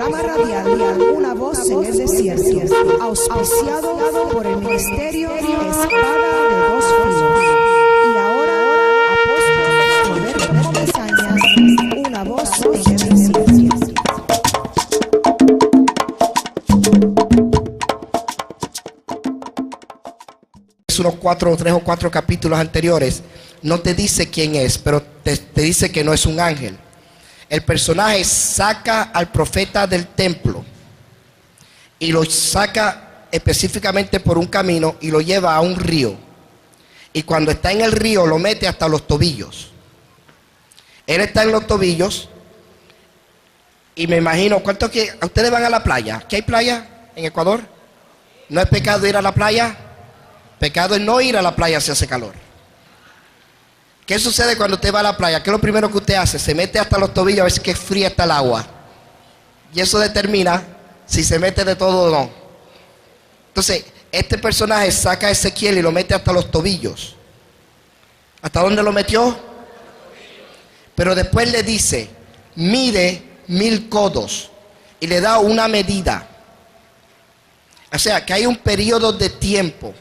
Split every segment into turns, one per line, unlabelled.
programa radial Una Voz en el Desierto, auspiciado por el Ministerio Espada de Dos Filos. Y ahora, apóstol Roberto Comesaña, Una Voz en el Desierto.
Unos 3 o 4 capítulos anteriores, no te dice quién es, pero te dice que no es un ángel. El personaje saca al profeta del templo y lo saca específicamente por un camino y lo lleva a un río. Y cuando está en el río lo mete hasta los tobillos. Él está en los tobillos y me imagino, ¿cuántos que ustedes van a la playa? ¿Qué hay playa en Ecuador? ¿No es pecado ir a la playa? Pecado es no ir a la playa si hace calor. ¿Qué sucede cuando usted va a la playa? ¿Qué es lo primero que usted hace? Se mete hasta los tobillos a ver si qué fría está el agua. Y eso determina si se mete de todo o no. Entonces, este personaje saca a Ezequiel y lo mete hasta los tobillos. ¿Hasta dónde lo metió? Pero después le dice, mide 1000 codos. Y le da una medida. O sea, que hay un periodo de tiempo.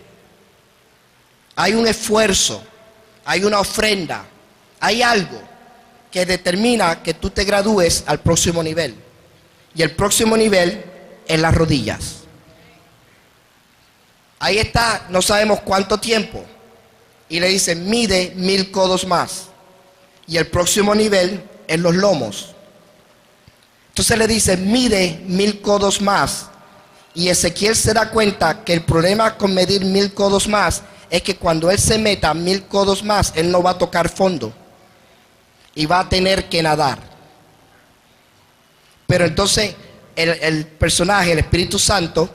Hay un esfuerzo, hay una ofrenda, hay algo que determina que tú te gradúes al próximo nivel. Y el próximo nivel es las rodillas. Ahí está, no sabemos cuánto tiempo. Y le dice, mide 1000 codos más. Y el próximo nivel es los lomos. Entonces le dice, mide 1000 codos más. Y Ezequiel se da cuenta que el problema con medir 1000 codos más es que cuando él se meta 1000 codos más, él no va a tocar fondo y va a tener que nadar. Pero entonces el personaje, el Espíritu Santo,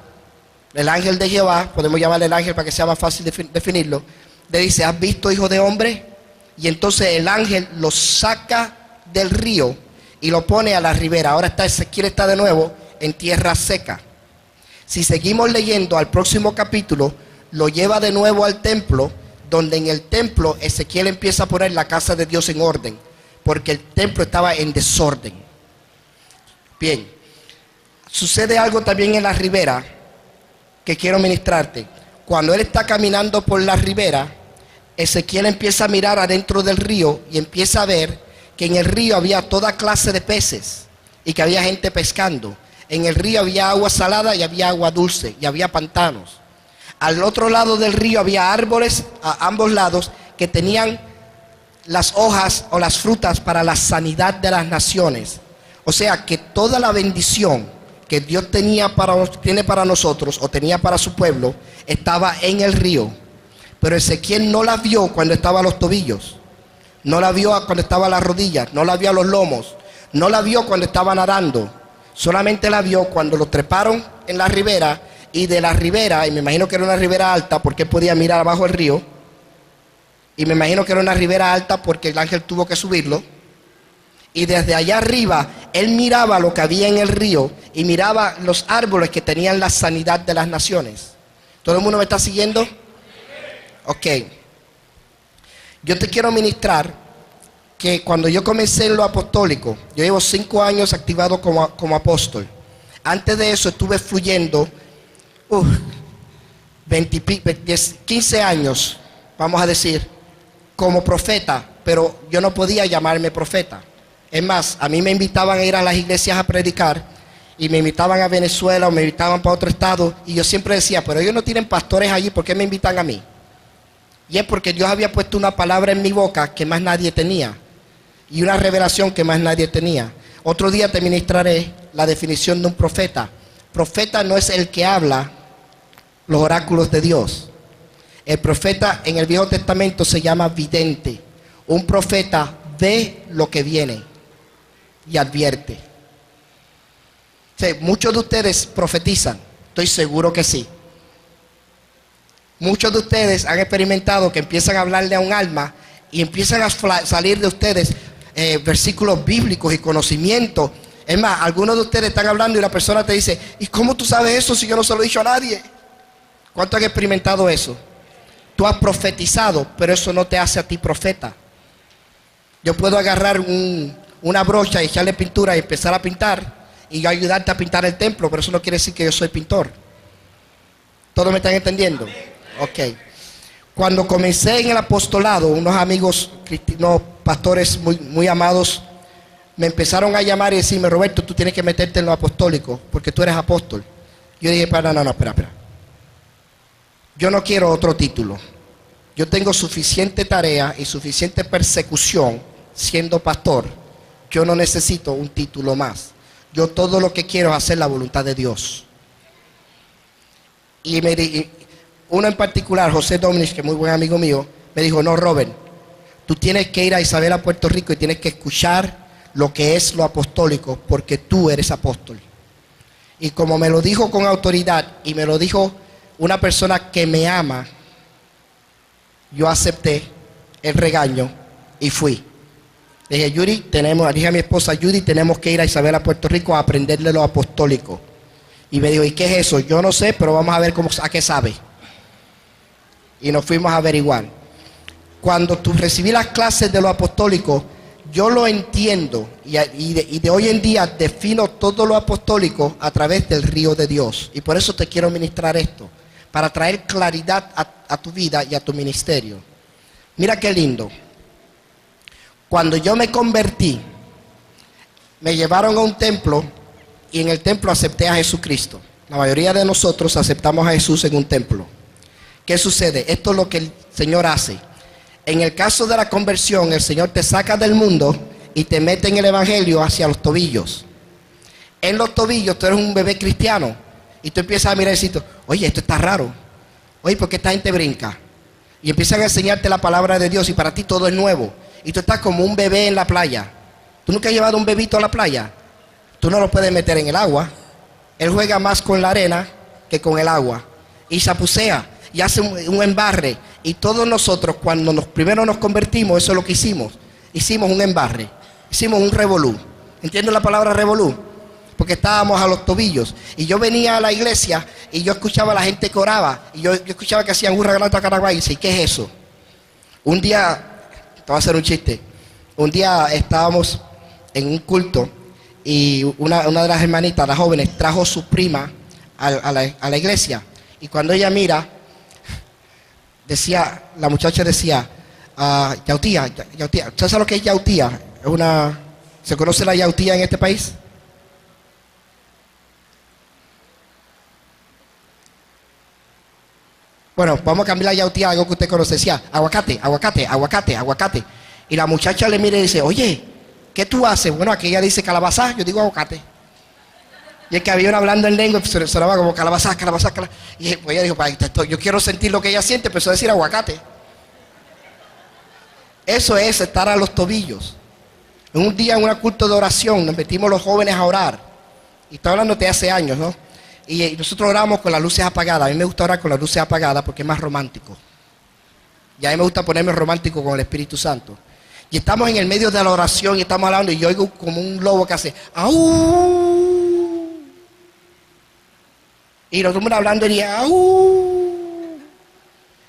el ángel de Jehová, podemos llamarle el ángel para que sea más fácil definirlo, le dice, ¿has visto, hijo de hombre? Y entonces el ángel lo saca del río y lo pone a la ribera. Ahora Ezequiel está de nuevo en tierra seca. Si seguimos leyendo al próximo capítulo, lo lleva de nuevo al templo, donde en el templo Ezequiel empieza a poner la casa de Dios en orden, porque el templo estaba en desorden. Bien, sucede algo también en la ribera que quiero ministrarte. Cuando él está caminando por la ribera, Ezequiel empieza a mirar adentro del río y empieza a ver que en el río había toda clase de peces y que había gente pescando. En el río había agua salada y había agua dulce y había pantanos. Al otro lado del río había árboles a ambos lados que tenían las hojas o las frutas para la sanidad de las naciones. O sea que toda la bendición que Dios tiene para nosotros o tenía para su pueblo estaba en el río. Pero Ezequiel no la vio cuando estaba a los tobillos, no la vio cuando estaba a las rodillas, no la vio a los lomos, no la vio cuando estaba nadando. Solamente la vio cuando lo treparon en la ribera. Y de la ribera, y me imagino que era una ribera alta porque él podía mirar abajo el río, y me imagino que era una ribera alta porque el ángel tuvo que subirlo, y desde allá arriba él miraba lo que había en el río y miraba los árboles que tenían la sanidad de las naciones. ¿Todo el mundo me está siguiendo? Ok. Yo te quiero ministrar que cuando yo comencé en lo apostólico, yo llevo 5 años activado como apóstol. Antes de eso estuve fluyendo 15 años, vamos a decir, como profeta, pero yo no podía llamarme profeta. Es más, a mí me invitaban a ir a las iglesias a predicar y me invitaban a Venezuela o me invitaban para otro estado y yo siempre decía, pero ellos no tienen pastores allí, ¿por qué me invitan a mí? Y es porque Dios había puesto una palabra en mi boca que más nadie tenía y una revelación que más nadie tenía. Otro día te ministraré la definición de un profeta. Profeta no es el que habla los oráculos de Dios. El profeta en el Viejo Testamento se llama vidente. Un profeta ve lo que viene y advierte. O sea, muchos de ustedes profetizan, estoy seguro que sí. Muchos de ustedes han experimentado que empiezan a hablarle a un alma y empiezan a salir de ustedes versículos bíblicos y conocimiento. Es más, algunos de ustedes están hablando y la persona te dice, ¿y cómo tú sabes eso si yo no se lo he dicho a nadie? ¿Cuánto han experimentado eso? Tú has profetizado, pero eso no te hace a ti profeta. Yo puedo agarrar una brocha y echarle pintura y empezar a pintar y yo ayudarte a pintar el templo, pero eso no quiere decir que yo soy pintor. ¿Todos me están entendiendo? Ok. Cuando comencé en el apostolado, unos amigos cristianos, pastores muy amados, me empezaron a llamar y decirme, Roberto, tú tienes que meterte en lo apostólico, porque tú eres apóstol. Yo dije, no, espera. Yo no quiero otro título. Yo tengo suficiente tarea y suficiente persecución siendo pastor. Yo no necesito un título más. Yo todo lo que quiero es hacer la voluntad de Dios. Y uno en particular, José Domínguez, que es muy buen amigo mío, me dijo, no, Robert, tú tienes que ir a Isabel, a Puerto Rico, y tienes que escuchar lo que es lo apostólico, porque tú eres apóstol. Y como me lo dijo con autoridad y me lo dijo una persona que me ama, yo acepté el regaño y fui. Le dije, dije a mi esposa, Judy, tenemos que ir a Isabel, a Puerto Rico, a aprenderle lo apostólico. Y me dijo, ¿y qué es eso? Yo no sé, pero vamos a ver a qué sabe. Y nos fuimos a averiguar. Cuando tú recibí las clases de lo apostólico, yo lo entiendo y de hoy en día defino todo lo apostólico a través del río de Dios. Y por eso te quiero ministrar esto, para traer claridad a tu vida y a tu ministerio. Mira qué lindo. Cuando yo me convertí, me llevaron a un templo y en el templo acepté a Jesucristo. La mayoría de nosotros aceptamos a Jesús en un templo. ¿Qué sucede? Esto es lo que el Señor hace. En el caso de la conversión, el Señor te saca del mundo y te mete en el evangelio hacia los tobillos. En los tobillos tú eres un bebé cristiano y tú empiezas a mirar y decir, oye, esto está raro. Oye, ¿por qué esta gente brinca? Y empiezan a enseñarte la palabra de Dios y para ti todo es nuevo. Y tú estás como un bebé en la playa. ¿Tú nunca has llevado un bebito a la playa? Tú no lo puedes meter en el agua. Él juega más con la arena que con el agua. Y chapucea y hace un embarre. Y todos nosotros, cuando primero nos convertimos, eso es lo que hicimos. Hicimos un embarre. Hicimos un revolú. ¿Entiendes la palabra revolú? Porque estábamos a los tobillos. Y yo venía a la iglesia y yo escuchaba a la gente que oraba. Y yo escuchaba que hacían hurra, galata, caragua. Y dice, ¿qué es eso? Un día, te voy a hacer un chiste. Un día estábamos en un culto y una de las hermanitas, las jóvenes, trajo su prima a la iglesia. Y cuando ella mira, la muchacha decía, yautía. ¿Usted sabe lo que es yautía? ¿Se conoce la yautía en este país? Bueno, vamos a cambiar la yautía a algo que usted conoce. Decía, aguacate. Y la muchacha le mira y dice, oye, ¿qué tú haces? Bueno, aquí ella dice calabaza, yo digo aguacate. Y es que había una hablando en lengua y sonaba como calabaza. Y pues ella dijo, yo quiero sentir lo que ella siente, empezó a decir aguacate. Eso es estar a los tobillos. Un día en una culto de oración nos metimos los jóvenes a orar. Y estoy hablando de hace años, ¿no? Y nosotros oramos con las luces apagadas. A mí me gusta orar con las luces apagadas porque es más romántico. Y a mí me gusta ponerme romántico con el Espíritu Santo. Y estamos en el medio de la oración y estamos hablando y yo oigo como un lobo que hace ¡au! Y los hombres hablando y ¡au!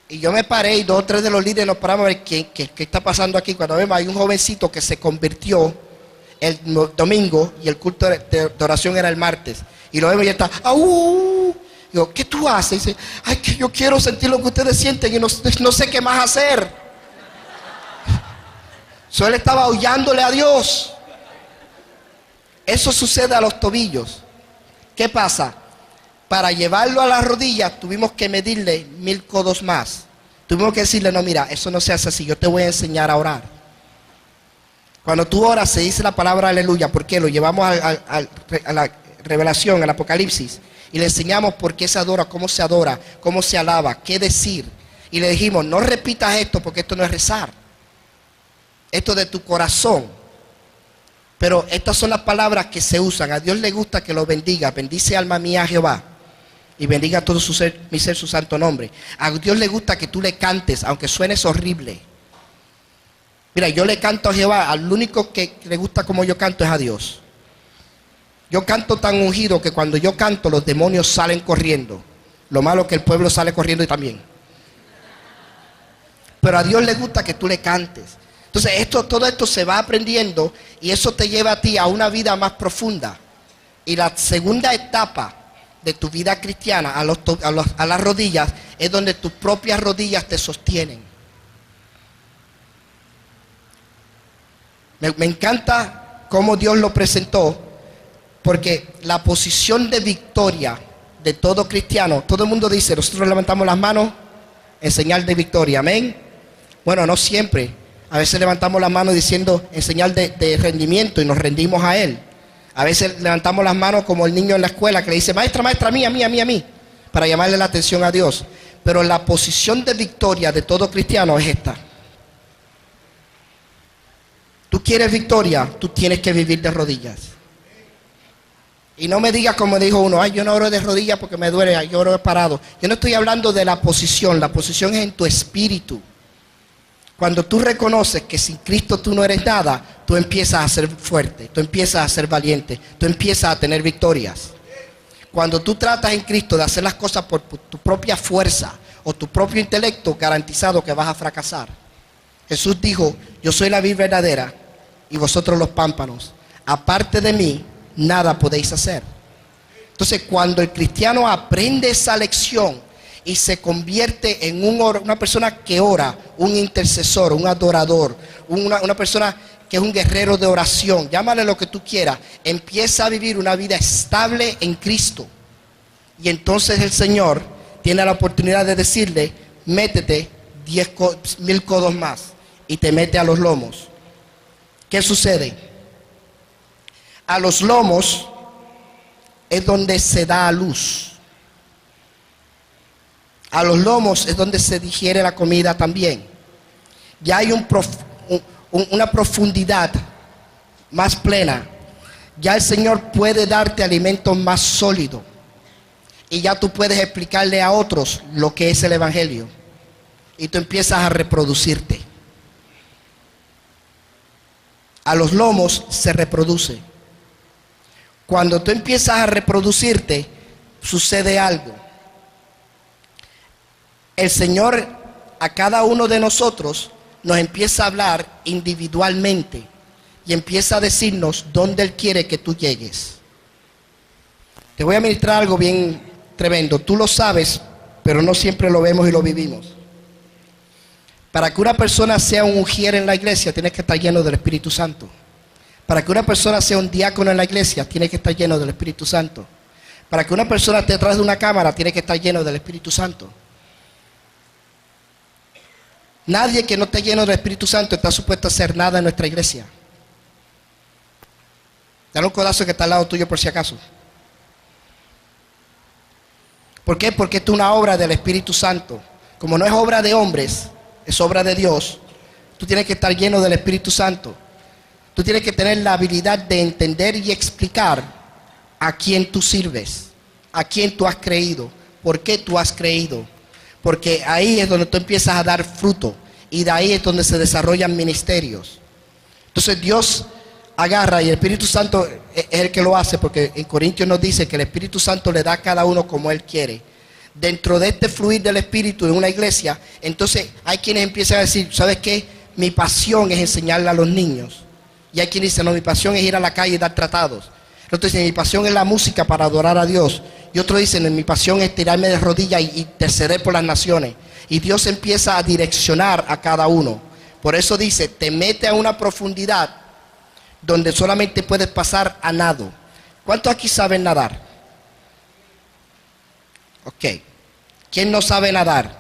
Y yo me paré y 2 o 3 de los líderes nos paramos a ver qué está pasando aquí. Cuando vemos hay un jovencito que se convirtió el domingo y el culto de oración era el martes. Y lo vemos y está ¡au! Digo, ¿qué tú haces? Y dice, ay, que yo quiero sentir lo que ustedes sienten y no sé qué más hacer. Él estaba aullándole a Dios. Eso sucede a los tobillos. ¿Qué pasa? Para llevarlo a las rodillas tuvimos que medirle 1000 codos más. Tuvimos que decirle, no, mira, eso no se hace así, yo te voy a enseñar a orar. Cuando tú oras se dice la palabra aleluya. ¿Por qué? Lo llevamos a la revelación, al Apocalipsis. Y le enseñamos por qué se adora, cómo se alaba, qué decir. Y le dijimos, no repitas esto porque esto no es rezar. Esto de tu corazón. Pero estas son las palabras que se usan. A Dios le gusta que lo bendiga. Bendice alma mía a Jehová. Y bendiga todo mi ser su santo nombre. A Dios le gusta que tú le cantes, aunque suenes horrible. Mira, yo le canto a Jehová. Al único que le gusta como yo canto es a Dios. Yo canto tan ungido que cuando yo canto los demonios salen corriendo. Lo malo es que el pueblo sale corriendo también. Pero a Dios le gusta que tú le cantes. Entonces todo esto se va aprendiendo y eso te lleva a ti a una vida más profunda. Y la segunda etapa de tu vida cristiana, a las rodillas, es donde tus propias rodillas te sostienen. Me encanta cómo Dios lo presentó, porque la posición de victoria de todo cristiano, todo el mundo dice, nosotros levantamos las manos en señal de victoria, amén. Bueno, no siempre, a veces levantamos las manos diciendo en señal de rendimiento y nos rendimos a Él. A veces levantamos las manos como el niño en la escuela que le dice, maestra, maestra, a mí, para llamarle la atención a Dios. Pero la posición de victoria de todo cristiano es esta. Tú quieres victoria, tú tienes que vivir de rodillas. Y no me digas como dijo uno, ay, yo no oro de rodillas porque me duele, yo oro parado. Yo no estoy hablando de la posición es en tu espíritu. Cuando tú reconoces que sin Cristo tú no eres nada, tú empiezas a ser fuerte, tú empiezas a ser valiente, tú empiezas a tener victorias. Cuando tú tratas en Cristo de hacer las cosas por tu propia fuerza o tu propio intelecto, garantizado que vas a fracasar. Jesús dijo, yo soy la vid verdadera y vosotros los pámpanos. Aparte de mí, nada podéis hacer. Entonces, cuando el cristiano aprende esa lección y se convierte en una persona que ora, un intercesor, un adorador, una persona que es un guerrero de oración, llámale lo que tú quieras, empieza a vivir una vida estable en Cristo. Y entonces el Señor tiene la oportunidad de decirle, métete 10,000 codos más, y te mete a los lomos. ¿Qué sucede? A los lomos es donde se da a luz. A los lomos es donde se digiere la comida también. Ya hay una profundidad más plena. Ya el Señor puede darte alimento más sólido. Y ya tú puedes explicarle a otros lo que es el Evangelio. Y tú empiezas a reproducirte. A los lomos se reproduce. Cuando tú empiezas a reproducirte, sucede algo. El Señor a cada uno de nosotros nos empieza a hablar individualmente y empieza a decirnos dónde Él quiere que tú llegues. Te voy a ministrar algo bien tremendo. Tú lo sabes, pero no siempre lo vemos y lo vivimos. Para que una persona sea un ujier en la iglesia, tiene que estar lleno del Espíritu Santo. Para que una persona sea un diácono en la iglesia, tiene que estar lleno del Espíritu Santo. Para que una persona esté detrás de una cámara, tiene que estar lleno del Espíritu Santo. Nadie que no esté lleno del Espíritu Santo está supuesto a hacer nada en nuestra iglesia. Dale un codazo que está al lado tuyo por si acaso. ¿Por qué? Porque esto es una obra del Espíritu Santo. Como no es obra de hombres, es obra de Dios. Tú tienes que estar lleno del Espíritu Santo. Tú tienes que tener la habilidad de entender y explicar a quién tú sirves, a quién tú has creído, por qué tú has creído. Porque ahí es donde tú empiezas a dar fruto y de ahí es donde se desarrollan ministerios. Entonces Dios agarra y el Espíritu Santo es el que lo hace, porque en Corintios nos dice que el Espíritu Santo le da a cada uno como Él quiere. Dentro de este fluir del Espíritu en una iglesia, entonces hay quienes empiezan a decir, ¿sabes qué? Mi pasión es enseñarle a los niños. Y hay quienes dicen, no, mi pasión es ir a la calle y dar tratados. Otros dicen, mi pasión es la música para adorar a Dios. Y otros dicen, mi pasión es tirarme de rodillas y interceder por las naciones. Y Dios empieza a direccionar a cada uno. Por eso dice, te mete a una profundidad donde solamente puedes pasar a nado. ¿Cuántos aquí saben nadar? Ok. ¿Quién no sabe nadar?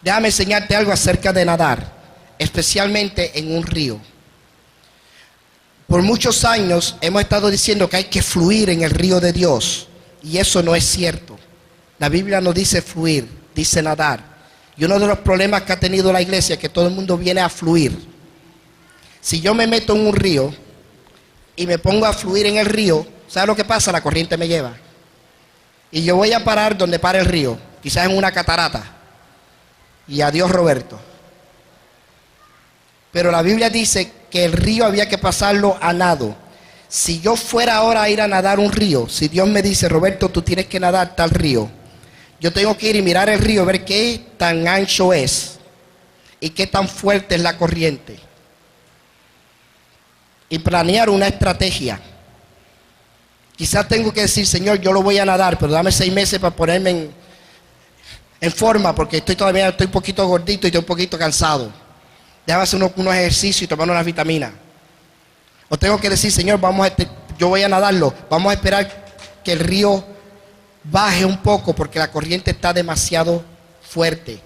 Déjame enseñarte algo acerca de nadar, especialmente en un río. Por muchos años hemos estado diciendo que hay que fluir en el río de Dios, y eso no es cierto. La Biblia no dice fluir, dice nadar. Y uno de los problemas que ha tenido la iglesia es que todo el mundo viene a fluir. Si yo me meto en un río y me pongo a fluir en el río, ¿sabes lo que pasa? La corriente me lleva. Y yo voy a parar donde para el río, quizás en una catarata. Y adiós, Roberto. Pero la Biblia dice que el río había que pasarlo a nado. Si yo fuera ahora a ir a nadar un río, si Dios me dice, Roberto, tú tienes que nadar tal río, yo tengo que ir y mirar el río, ver qué tan ancho es y qué tan fuerte es la corriente. y planear una estrategia. Quizás tengo que decir, Señor, yo lo voy a nadar, pero dame 6 meses para ponerme en forma, porque todavía estoy un poquito gordito y estoy un poquito cansado. Déjame hacer unos ejercicios y tomar unas vitaminas. O tengo que decir, Señor, yo voy a nadarlo, vamos a esperar que el río baje un poco porque la corriente está demasiado fuerte.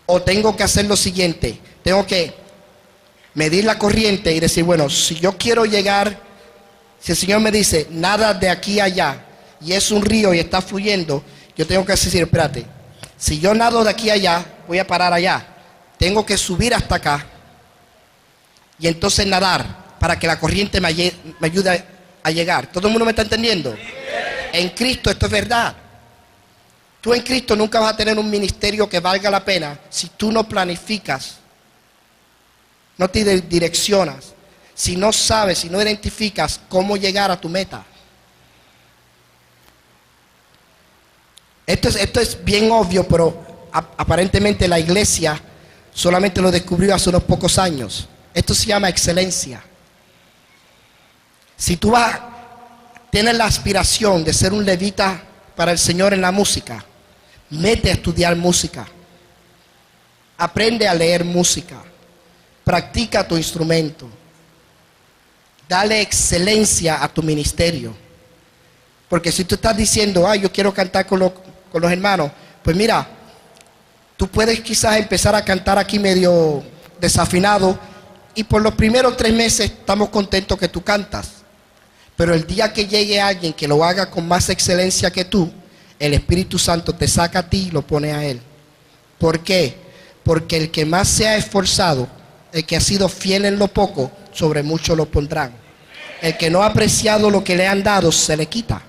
O tengo que hacer lo siguiente, tengo que medir la corriente y decir, bueno, si yo quiero llegar, si el Señor me dice, nada de aquí a allá, y es un río y está fluyendo, yo tengo que decir, espérate, si yo nado de aquí a allá, voy a parar allá. Tengo que subir hasta acá y entonces nadar para que la corriente me ayude a llegar. ¿Todo el mundo me está entendiendo? En Cristo esto es verdad. Tú en Cristo nunca vas a tener un ministerio que valga la pena si tú no planificas, no te direccionas, si no sabes, si no identificas cómo llegar a tu meta. Esto es bien obvio, pero aparentemente la iglesia solamente lo descubrió hace unos pocos años. Esto se llama excelencia. Si tú tienes la aspiración de ser un levita para el Señor en la música, mete a estudiar música. Aprende a leer música. Practica tu instrumento. Dale excelencia a tu ministerio. Porque si tú estás diciendo, yo quiero cantar con los hermanos, pues mira, tú puedes quizás empezar a cantar aquí medio desafinado y por los primeros 3 meses estamos contentos que tú cantas. Pero el día que llegue alguien que lo haga con más excelencia que tú, el Espíritu Santo te saca a ti y lo pone a él. ¿Por qué? Porque el que más se ha esforzado, el que ha sido fiel en lo poco, sobre mucho lo pondrán. El que no ha apreciado lo que le han dado, se le quita.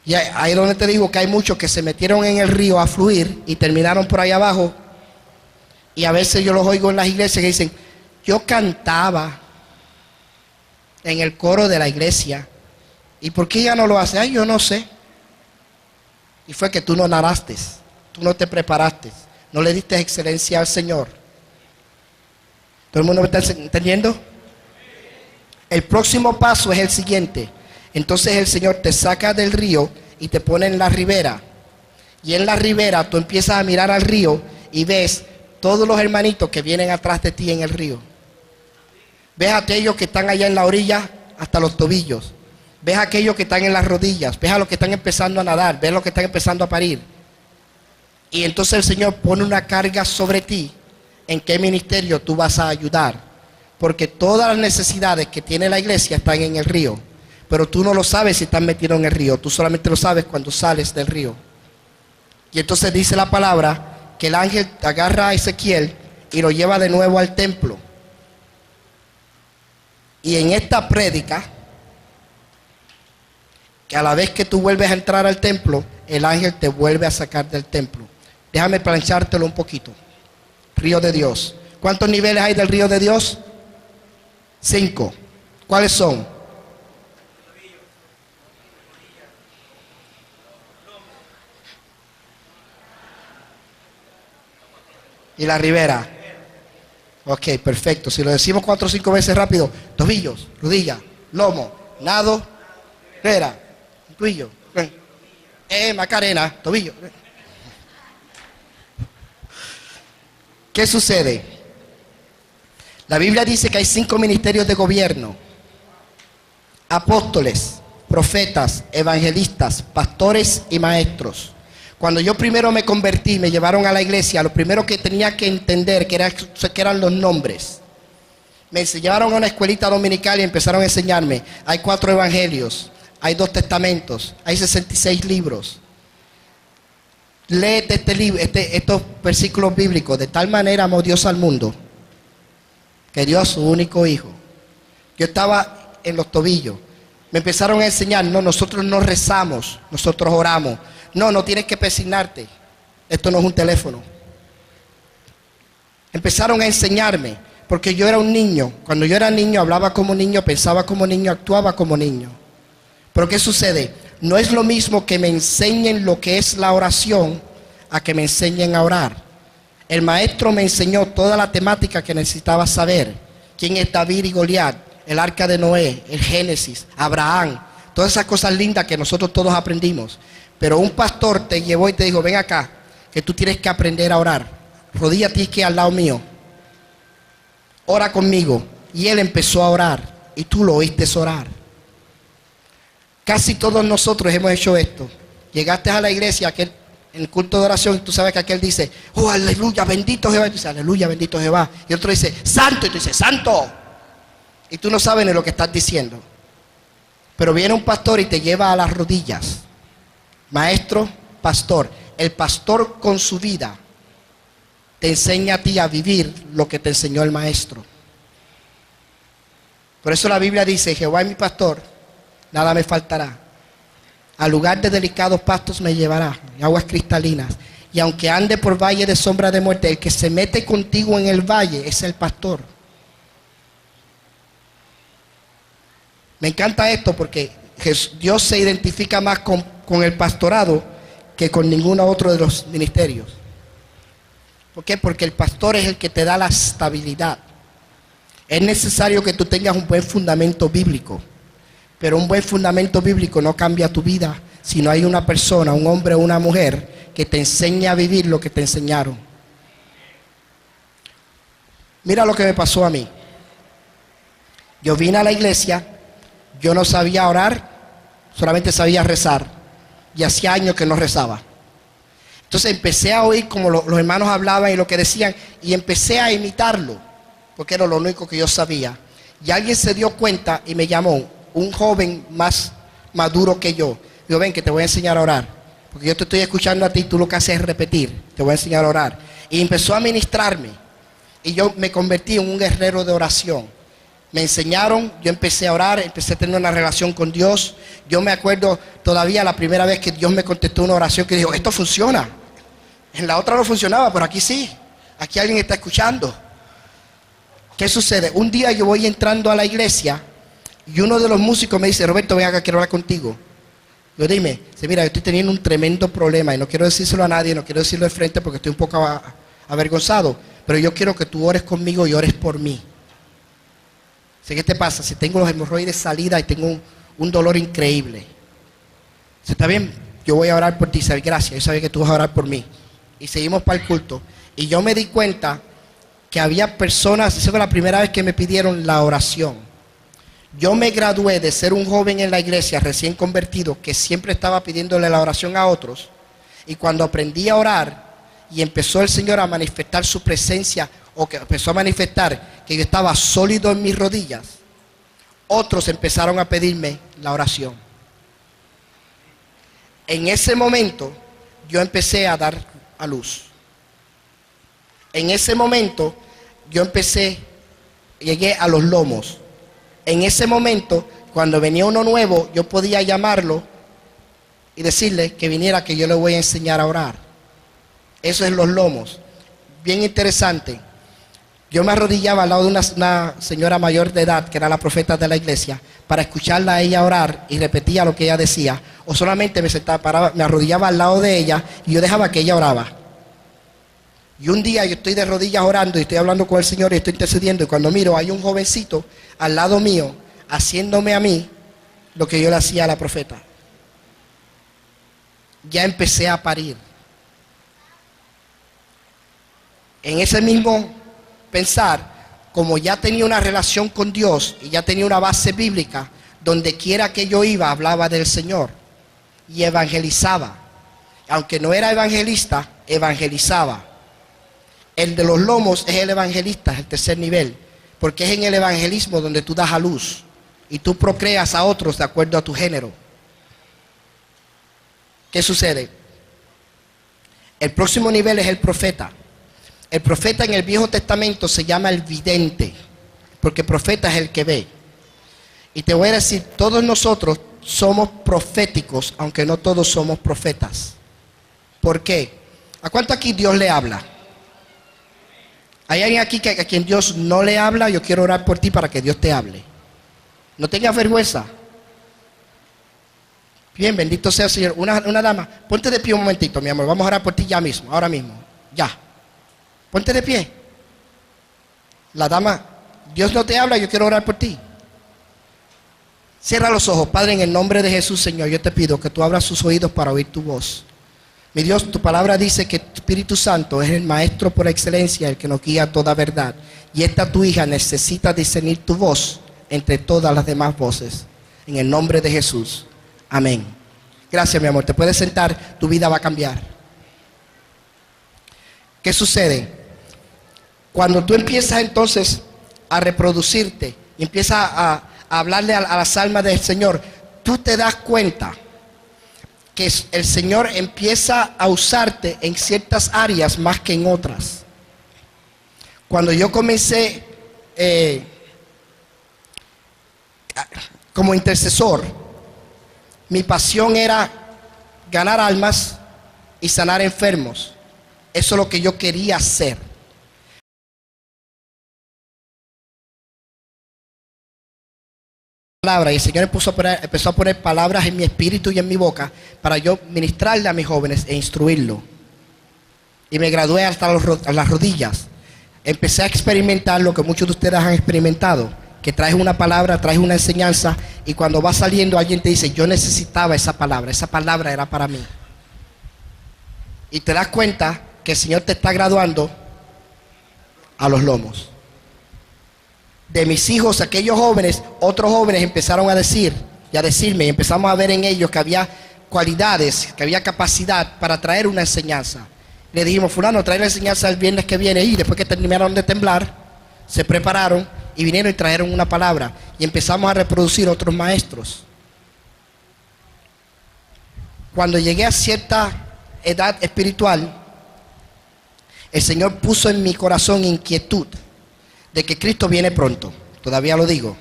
Y ahí es donde te digo que hay muchos que se metieron en el río a fluir y terminaron por ahí abajo. Y a veces yo los oigo en las iglesias que dicen, yo cantaba en el coro de la iglesia. ¿Y por qué ya no lo hace? Yo no sé. Y fue que tú no nadaste, tú no te preparaste, no le diste excelencia al Señor. ¿Todo el mundo me está entendiendo? El próximo paso es el siguiente. Entonces el Señor te saca del río y te pone en la ribera. Y en la ribera tú empiezas a mirar al río y ves todos los hermanitos que vienen atrás de ti en el río. Ves a aquellos que están allá en la orilla hasta los tobillos. Ves a aquellos que están en las rodillas. Ves a los que están empezando a nadar. Ves a los que están empezando a parir. Y entonces el Señor pone una carga sobre ti. ¿En qué ministerio tú vas a ayudar? Porque todas las necesidades que tiene la iglesia están en el río. Pero tú no lo sabes si están metidos en el río. Tú solamente lo sabes cuando sales del río. Y entonces dice la palabra que el ángel agarra a Ezequiel y lo lleva de nuevo al templo. Y en esta prédica, que a la vez que tú vuelves a entrar al templo, el ángel te vuelve a sacar del templo. Déjame planchártelo un poquito. Río de Dios. ¿Cuántos niveles hay del río de Dios? 5. ¿Cuáles son? Y la ribera. Ok, perfecto. Si lo decimos 4 o 5 veces rápido. Tobillos, rodilla, lomo, nado, ribera, tobillo, Macarena, tobillo. ¿Qué sucede? La Biblia dice que hay 5 ministerios de gobierno: apóstoles, profetas, evangelistas, pastores y maestros. Cuando yo primero me convertí, me llevaron a la iglesia, lo primero que tenía que entender que eran los nombres. Me llevaron a una escuelita dominical y empezaron a enseñarme. Hay 4 evangelios, hay 2 testamentos, hay 66 libros. Léete estos versículos bíblicos. De tal manera amó Dios al mundo que dio a su único hijo. Yo estaba en los tobillos. Me empezaron a enseñar, no, nosotros no rezamos, nosotros oramos. No tienes que persignarte. Esto no es un teléfono. Empezaron a enseñarme, porque yo era un niño. Cuando yo era niño, hablaba como niño, pensaba como niño, actuaba como niño. Pero ¿qué sucede? No es lo mismo que me enseñen lo que es la oración a que me enseñen a orar. El maestro me enseñó toda la temática que necesitaba saber. quién es David y Goliat, el arca de Noé, el Génesis, Abraham, todas esas cosas lindas que nosotros todos aprendimos. Pero un pastor te llevó y te dijo, ven acá, que tú tienes que aprender a orar. Rodíllate aquí al lado mío. Ora conmigo. Y él empezó a orar. Y tú lo oíste orar. Casi todos nosotros hemos hecho esto. Llegaste a la iglesia, en el culto de oración, y tú sabes que aquel dice, oh, aleluya, bendito Jehová. Y tú dices, aleluya, bendito Jehová. Y otro dice, santo. Y tú dices, santo. Y tú no sabes ni lo que estás diciendo. Pero viene un pastor y te lleva a las rodillas. Maestro, pastor. El pastor con su vida te enseña a ti a vivir lo que te enseñó el maestro. Por eso la Biblia dice, Jehová es mi pastor, nada me faltará. Al lugar de delicados pastos me llevará, y aguas cristalinas. Y aunque ande por valle de sombra de muerte, el que se mete contigo en el valle es el pastor. Me encanta esto porque Dios se identifica más con el pastorado que con ninguno otro de los ministerios. ¿Por qué? Porque el pastor es el que te da la estabilidad. Es necesario que tú tengas un buen fundamento bíblico, pero un buen fundamento bíblico no cambia tu vida si no hay una persona, un hombre o una mujer que te enseñe a vivir lo que te enseñaron. Mira lo que me pasó a mí. Yo vine a la iglesia, yo no sabía orar, solamente sabía rezar, y hacía años que no rezaba. Entonces empecé a oír como los hermanos hablaban y lo que decían, y empecé a imitarlo, porque era lo único que yo sabía. Y alguien se dio cuenta y me llamó, un joven más maduro que yo. Digo, ven que te voy a enseñar a orar, porque yo te estoy escuchando a ti, tú lo que haces es repetir, te voy a enseñar a orar. Y empezó a ministrarme, y yo me convertí en un guerrero de oración. Me enseñaron, yo empecé a orar, empecé a tener una relación con Dios. Yo me acuerdo todavía la primera vez que Dios me contestó una oración que dijo, esto funciona. En la otra no funcionaba, pero aquí sí. Aquí alguien está escuchando. ¿Qué sucede? Un día yo voy entrando a la iglesia y uno de los músicos me dice, Roberto, ven acá, quiero hablar contigo. Yo dime, dice, mira, yo estoy teniendo un tremendo problema y no quiero decírselo a nadie, no quiero decirlo de frente porque estoy un poco avergonzado, pero yo quiero que tú ores conmigo y ores por mí. ¿Qué te pasa? Si tengo los hemorroides salida y tengo un dolor increíble. ¿Está bien? Yo voy a orar por ti, ¿sabes? Gracias, yo sabía que tú vas a orar por mí. Y seguimos para el culto. Y yo me di cuenta que había personas, esa fue la primera vez que me pidieron la oración. Yo me gradué de ser un joven en la iglesia recién convertido que siempre estaba pidiéndole la oración a otros. Y cuando aprendí a orar y empezó el Señor a manifestar su presencia, o que empezó a manifestar que yo estaba sólido en mis rodillas, otros empezaron a pedirme la oración. En ese momento yo empecé a dar a luz. En ese momento yo llegué a los lomos. En ese momento, cuando venía uno nuevo, yo podía llamarlo y decirle que viniera, que yo le voy a enseñar a orar. Eso es los lomos. Bien interesante. Yo me arrodillaba al lado de una señora mayor de edad, que era la profeta de la iglesia, para escucharla a ella orar y repetía lo que ella decía. O solamente me sentaba, me arrodillaba al lado de ella y yo dejaba que ella oraba. Y un día yo estoy de rodillas orando y estoy hablando con el Señor y estoy intercediendo, y cuando miro hay un jovencito al lado mío haciéndome a mí lo que yo le hacía a la profeta. Ya empecé a parir. En ese mismo pensar, como ya tenía una relación con Dios y ya tenía una base bíblica, donde quiera que yo iba hablaba del Señor y evangelizaba. Aunque no era evangelista, evangelizaba. El de los lomos es el evangelista, es el tercer nivel, porque es en el evangelismo donde tú das a luz y tú procreas a otros de acuerdo a tu género. ¿Qué sucede? El próximo nivel es el profeta. El profeta en el Viejo Testamento se llama el vidente, porque profeta es el que ve. Y te voy a decir, todos nosotros somos proféticos, aunque no todos somos profetas. ¿Por qué? ¿A cuánto aquí Dios le habla? ¿Hay alguien aquí a quien Dios no le habla? Yo quiero orar por ti para que Dios te hable. No tengas vergüenza. Bien, bendito sea el Señor. Una dama, ponte de pie un momentito, mi amor. Vamos a orar por ti ya mismo, ahora mismo. Ya. Ponte de pie. La dama Dios no te habla, yo quiero orar por ti. Cierra los ojos. Padre, en el nombre de Jesús, Señor, yo te pido que tú abras sus oídos para oír tu voz. Mi Dios, tu palabra dice que tu Espíritu Santo es el maestro por excelencia, el que nos guía a toda verdad. Y esta tu hija necesita discernir tu voz entre todas las demás voces. En el nombre de Jesús. Amén. Gracias, mi amor. Te puedes sentar, tu vida va a cambiar. ¿Qué sucede? Cuando tú empiezas entonces a reproducirte y empiezas a hablarle a las almas del Señor, tú te das cuenta que el Señor empieza a usarte en ciertas áreas más que en otras. Cuando yo comencé como intercesor, mi pasión era ganar almas y sanar enfermos. Eso es lo que yo quería hacer. Y el Señor empezó a poner palabras en mi espíritu y en mi boca para yo ministrarle a mis jóvenes e instruirlo. Y me gradué hasta las rodillas. Empecé a experimentar lo que muchos de ustedes han experimentado, que traes una palabra, traes una enseñanza, y cuando va saliendo alguien te dice, yo necesitaba esa palabra era para mí. Y te das cuenta que el Señor te está graduando a los lomos. De mis hijos, aquellos jóvenes, otros jóvenes empezaron a decir y a decirme, y empezamos a ver en ellos que había cualidades, que había capacidad para traer una enseñanza. Le dijimos, fulano, trae la enseñanza el viernes que viene, y después que terminaron de temblar, se prepararon y vinieron y trajeron una palabra, y empezamos a reproducir otros maestros. Cuando llegué a cierta edad espiritual, el Señor puso en mi corazón inquietud de que Cristo viene pronto, todavía lo digo.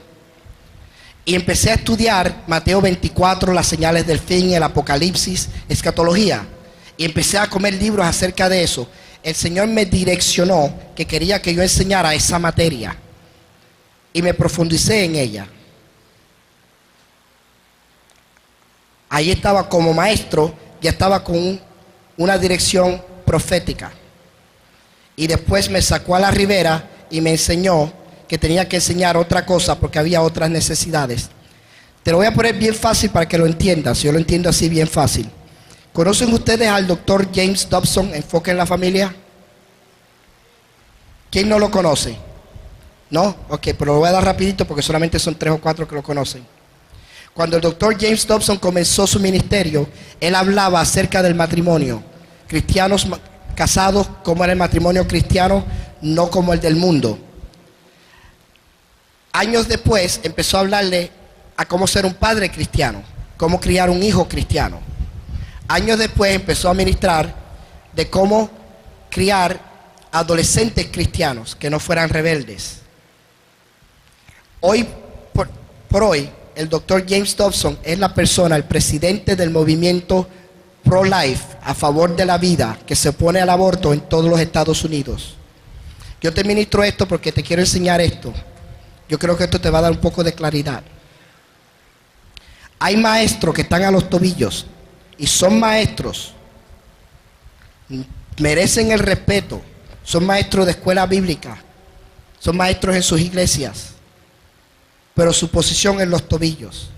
Y empecé a estudiar Mateo 24, las señales del fin, el Apocalipsis, escatología. Y empecé a comer libros acerca de eso. El Señor me direccionó que quería que yo enseñara esa materia. Y me profundicé en ella. Ahí estaba como maestro, ya estaba con una dirección profética. Y después me sacó a la ribera y me enseñó que tenía que enseñar otra cosa porque había otras necesidades. Te lo voy a poner bien fácil para que lo entiendas. Yo lo entiendo así bien fácil. ¿Conocen ustedes al doctor James Dobson, Enfoque en la Familia? ¿Quién no lo conoce? ¿No? Ok, pero lo voy a dar rapidito porque solamente son 3 o 4 que lo conocen. Cuando el doctor James Dobson comenzó su ministerio, él hablaba acerca del matrimonio. Cristianos casados, como era el matrimonio cristiano, no como el del mundo. Años después empezó a hablarle a cómo ser un padre cristiano, cómo criar un hijo cristiano. Años después empezó a ministrar de cómo criar adolescentes cristianos que no fueran rebeldes. Hoy por hoy, el doctor James Dobson es la persona, el presidente del movimiento pro-life, a favor de la vida, que se opone al aborto en todos los Estados Unidos. Yo te ministro esto porque te quiero enseñar esto. Yo creo que esto te va a dar un poco de claridad. Hay maestros que están a los tobillos y son maestros, merecen el respeto, son maestros de escuela bíblica, son maestros en sus iglesias, pero su posición es los tobillos.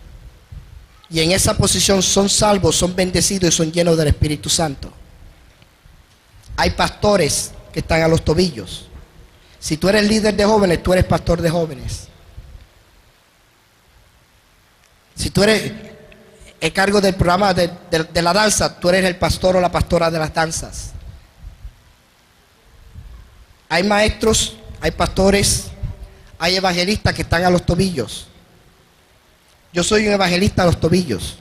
Y en esa posición son salvos, son bendecidos y son llenos del Espíritu Santo. Hay pastores que están a los tobillos. Si tú eres líder de jóvenes, tú eres pastor de jóvenes. Si tú eres el cargo del programa de la danza, tú eres el pastor o la pastora de las danzas. Hay maestros, hay pastores, hay evangelistas que están a los tobillos. Yo soy un evangelista a los tobillos.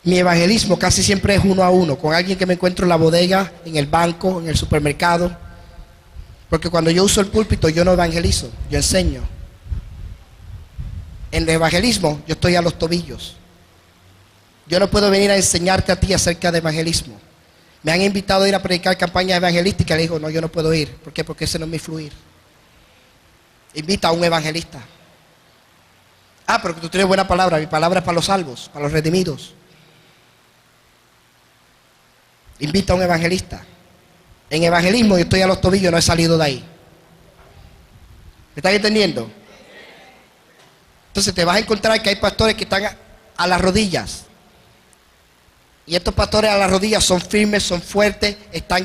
Mi evangelismo casi siempre es 1 a 1, con alguien que me encuentro en la bodega, en el banco, en el supermercado. Porque cuando yo uso el púlpito, yo no evangelizo, yo enseño. En el evangelismo, yo estoy a los tobillos. Yo no puedo venir a enseñarte a ti acerca de evangelismo. Me han invitado a ir a predicar campañas evangelísticas. Le digo, no, yo no puedo ir. ¿Por qué? Porque ese no es mi fluir. Invita a un evangelista. Ah, pero tú tienes buena palabra. Mi palabra es para los salvos, para los redimidos. Invita a un evangelista. En evangelismo yo estoy a los tobillos, no he salido de ahí. ¿Me están entendiendo? Entonces te vas a encontrar que hay pastores que están a las rodillas. Y estos pastores a las rodillas son firmes, son fuertes,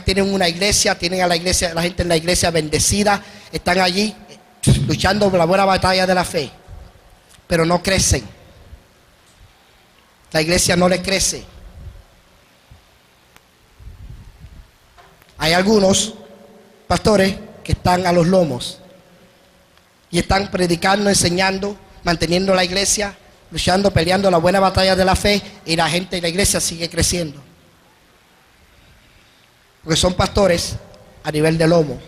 tienen una iglesia, tienen a la iglesia, la gente en la iglesia bendecida, están allí luchando por la buena batalla de la fe, pero no crecen. La iglesia no le crece. Hay algunos pastores que están a los lomos y están predicando, enseñando, manteniendo la iglesia, luchando, peleando la buena batalla de la fe, y la gente de la iglesia sigue creciendo. Porque son pastores a nivel de lomo.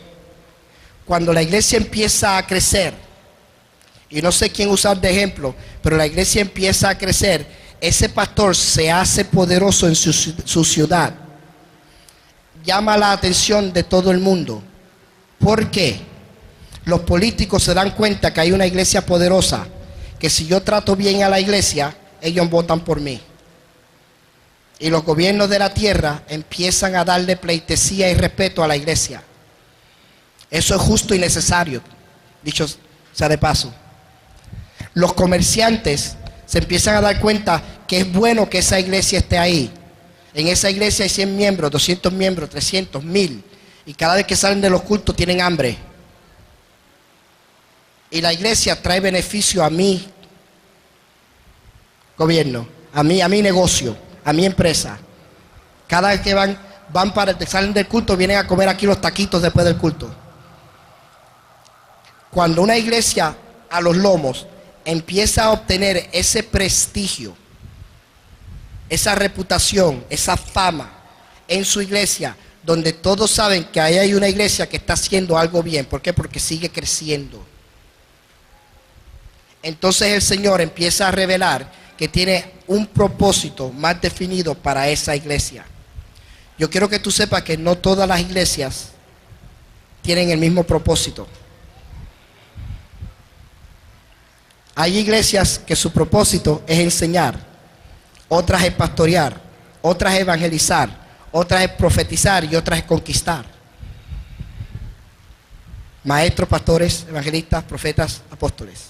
Cuando la iglesia empieza a crecer, y no sé quién usar de ejemplo, pero la iglesia empieza a crecer, ese pastor se hace poderoso en su ciudad. Llama la atención de todo el mundo. ¿Por qué? Los políticos se dan cuenta que hay una iglesia poderosa, que si yo trato bien a la iglesia, ellos votan por mí. Y los gobiernos de la tierra empiezan a darle pleitesía y respeto a la iglesia. Eso es justo y necesario, dicho sea de paso. Los comerciantes se empiezan a dar cuenta que es bueno que esa iglesia esté ahí. En esa iglesia hay 100 miembros, 200 miembros, 300, 1000. Y cada vez que salen de los cultos tienen hambre. Y la iglesia trae beneficio a mi gobierno, a mi negocio, a mi empresa. Cada vez que salen del culto, vienen a comer aquí los taquitos después del culto. Cuando una iglesia a los lomos empieza a obtener ese prestigio, esa reputación, esa fama en su iglesia, donde todos saben que ahí hay una iglesia que está haciendo algo bien. ¿Por qué? Porque sigue creciendo. Entonces el Señor empieza a revelar que tiene un propósito más definido para esa iglesia. Yo quiero que tú sepas que no todas las iglesias tienen el mismo propósito. Hay iglesias que su propósito es enseñar, otras es pastorear, otras es evangelizar, otras es profetizar y otras es conquistar. Maestros, pastores, evangelistas, profetas, apóstoles.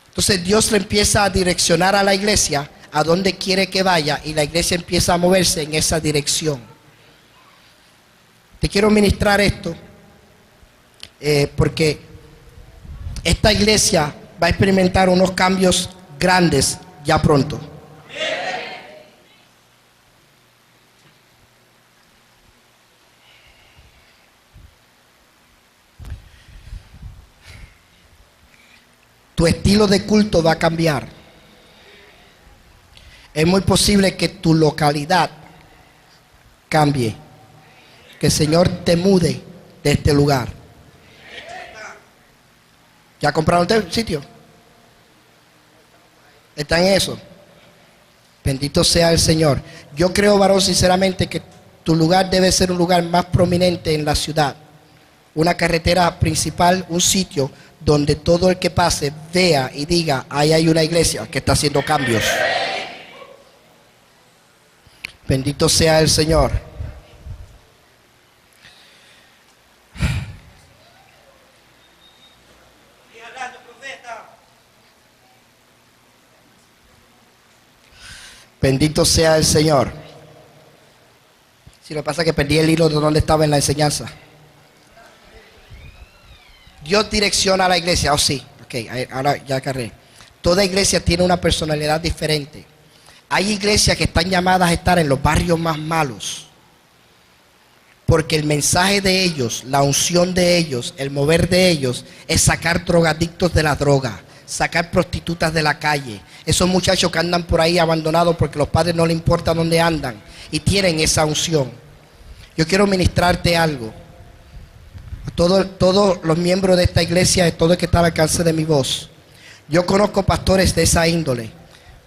Entonces Dios le empieza a direccionar a la iglesia a donde quiere que vaya, y la iglesia empieza a moverse en esa dirección. Te quiero ministrar esto porque esta iglesia va a experimentar unos cambios grandes ya pronto. Tu estilo de culto va a cambiar. Es muy posible que tu localidad cambie, que el Señor te mude de este lugar. ¿Ya compraron usted sitio? ¿Está en eso? Bendito sea el Señor. Yo creo, varón, sinceramente, que tu lugar debe ser un lugar más prominente en la ciudad. Una carretera principal, un sitio donde todo el que pase vea y diga: ahí hay una iglesia que está haciendo cambios. Bendito sea el Señor. Bendito sea el Señor. Si lo que pasa es que perdí el hilo de donde estaba en la enseñanza. Dios direcciona a la iglesia. Oh, sí. Ok, ahora ya agarré. Toda iglesia tiene una personalidad diferente. Hay iglesias que están llamadas a estar en los barrios más malos, porque el mensaje de ellos, la unción de ellos, el mover de ellos es sacar drogadictos de la droga, sacar prostitutas de la calle, esos muchachos que andan por ahí abandonados porque los padres no les importa dónde andan y tienen esa unción. Yo quiero ministrarte algo. Todos los miembros de esta iglesia, de todo el que está al alcance de mi voz. Yo conozco pastores de esa índole,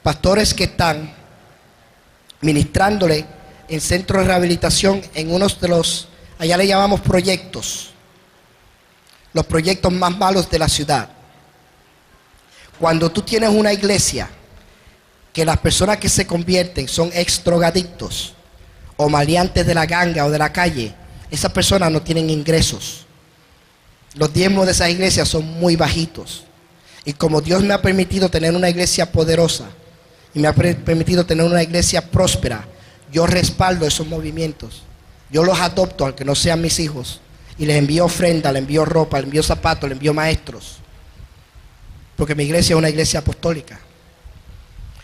pastores que están ministrándole en centros de rehabilitación, en unos de los, allá le llamamos proyectos, los proyectos más malos de la ciudad. Cuando tú tienes una iglesia que las personas que se convierten son ex drogadictos o maleantes de la ganga o de la calle, esas personas no tienen ingresos. Los diezmos de esas iglesias son muy bajitos. Y como Dios me ha permitido tener una iglesia poderosa y me ha permitido tener una iglesia próspera, yo respaldo esos movimientos. Yo los adopto, aunque no sean mis hijos, y les envío ofrenda, les envío ropa, les envío zapatos, les envío maestros. Porque mi iglesia es una iglesia apostólica.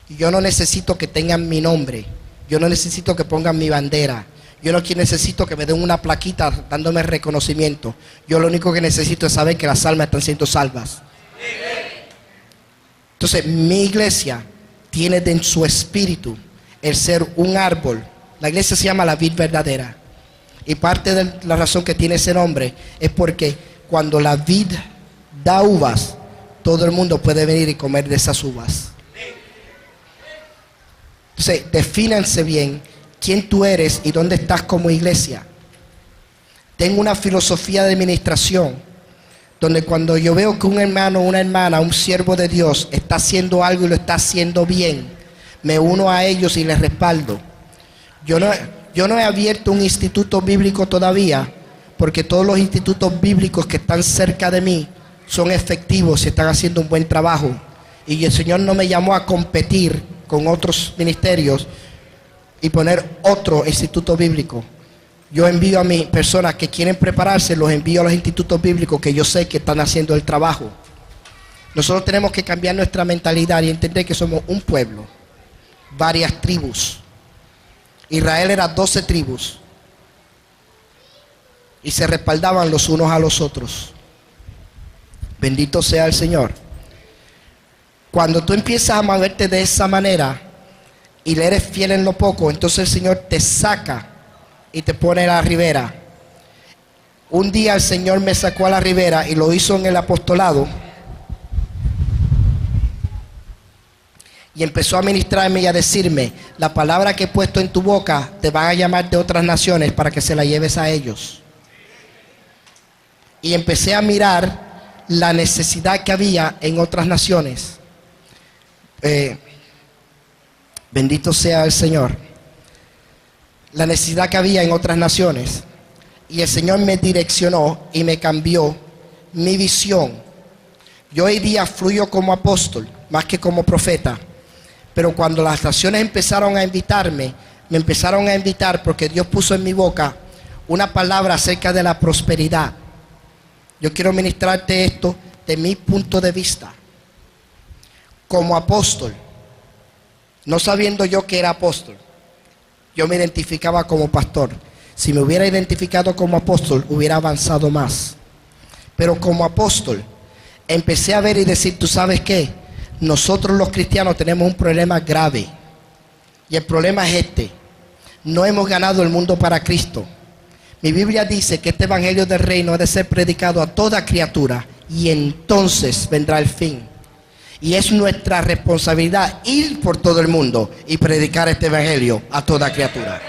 Y yo no necesito que tengan mi nombre. Yo no necesito que pongan mi bandera. Yo no necesito que me den una plaquita dándome reconocimiento. Yo lo único que necesito es saber que las almas están siendo salvas. Entonces, mi iglesia tiene en su espíritu el ser un árbol. La iglesia se llama la vid verdadera. Y parte de la razón que tiene ese nombre es porque cuando la vid da uvas, todo el mundo puede venir y comer de esas uvas. Entonces, defínanse bien quién tú eres y dónde estás como iglesia. Tengo una filosofía de administración donde cuando yo veo que un hermano, una hermana, un siervo de Dios está haciendo algo y lo está haciendo bien, me uno a ellos y les respaldo. Yo no he abierto un instituto bíblico todavía, porque todos los institutos bíblicos que están cerca de mí son efectivos y están haciendo un buen trabajo. Y el Señor no me llamó a competir con otros ministerios y poner otro instituto bíblico. Yo envío a mis personas que quieren prepararse, los envío a los institutos bíblicos que yo sé que están haciendo el trabajo. Nosotros tenemos que cambiar nuestra mentalidad y entender que somos un pueblo, varias tribus. Israel era 12 tribus y se respaldaban los unos a los otros. Bendito sea el Señor. Cuando tú empiezas a moverte de esa manera y le eres fiel en lo poco, entonces el Señor te saca y te pone a la ribera. Un día el Señor me sacó a la ribera y lo hizo en el apostolado y empezó a ministrarme y a decirme: la palabra que he puesto en tu boca te van a llamar de otras naciones para que se la lleves a ellos. Y empecé a mirar la necesidad que había en otras naciones. Bendito sea el Señor. La necesidad que había en otras naciones. Y el Señor me direccionó y me cambió mi visión. Yo hoy día fluyo como apóstol más que como profeta. Pero cuando las naciones empezaron a invitarme, me empezaron a invitar porque Dios puso en mi boca una palabra acerca de la prosperidad. Yo quiero ministrarte esto de mi punto de vista. Como apóstol, no sabiendo yo que era apóstol, yo me identificaba como pastor. Si me hubiera identificado como apóstol, hubiera avanzado más. Pero como apóstol, empecé a ver y decir: ¿tú sabes qué? Nosotros los cristianos tenemos un problema grave. Y el problema es este: no hemos ganado el mundo para Cristo. Mi Biblia dice que este evangelio del reino ha de ser predicado a toda criatura y entonces vendrá el fin. Y es nuestra responsabilidad ir por todo el mundo y predicar este evangelio a toda criatura.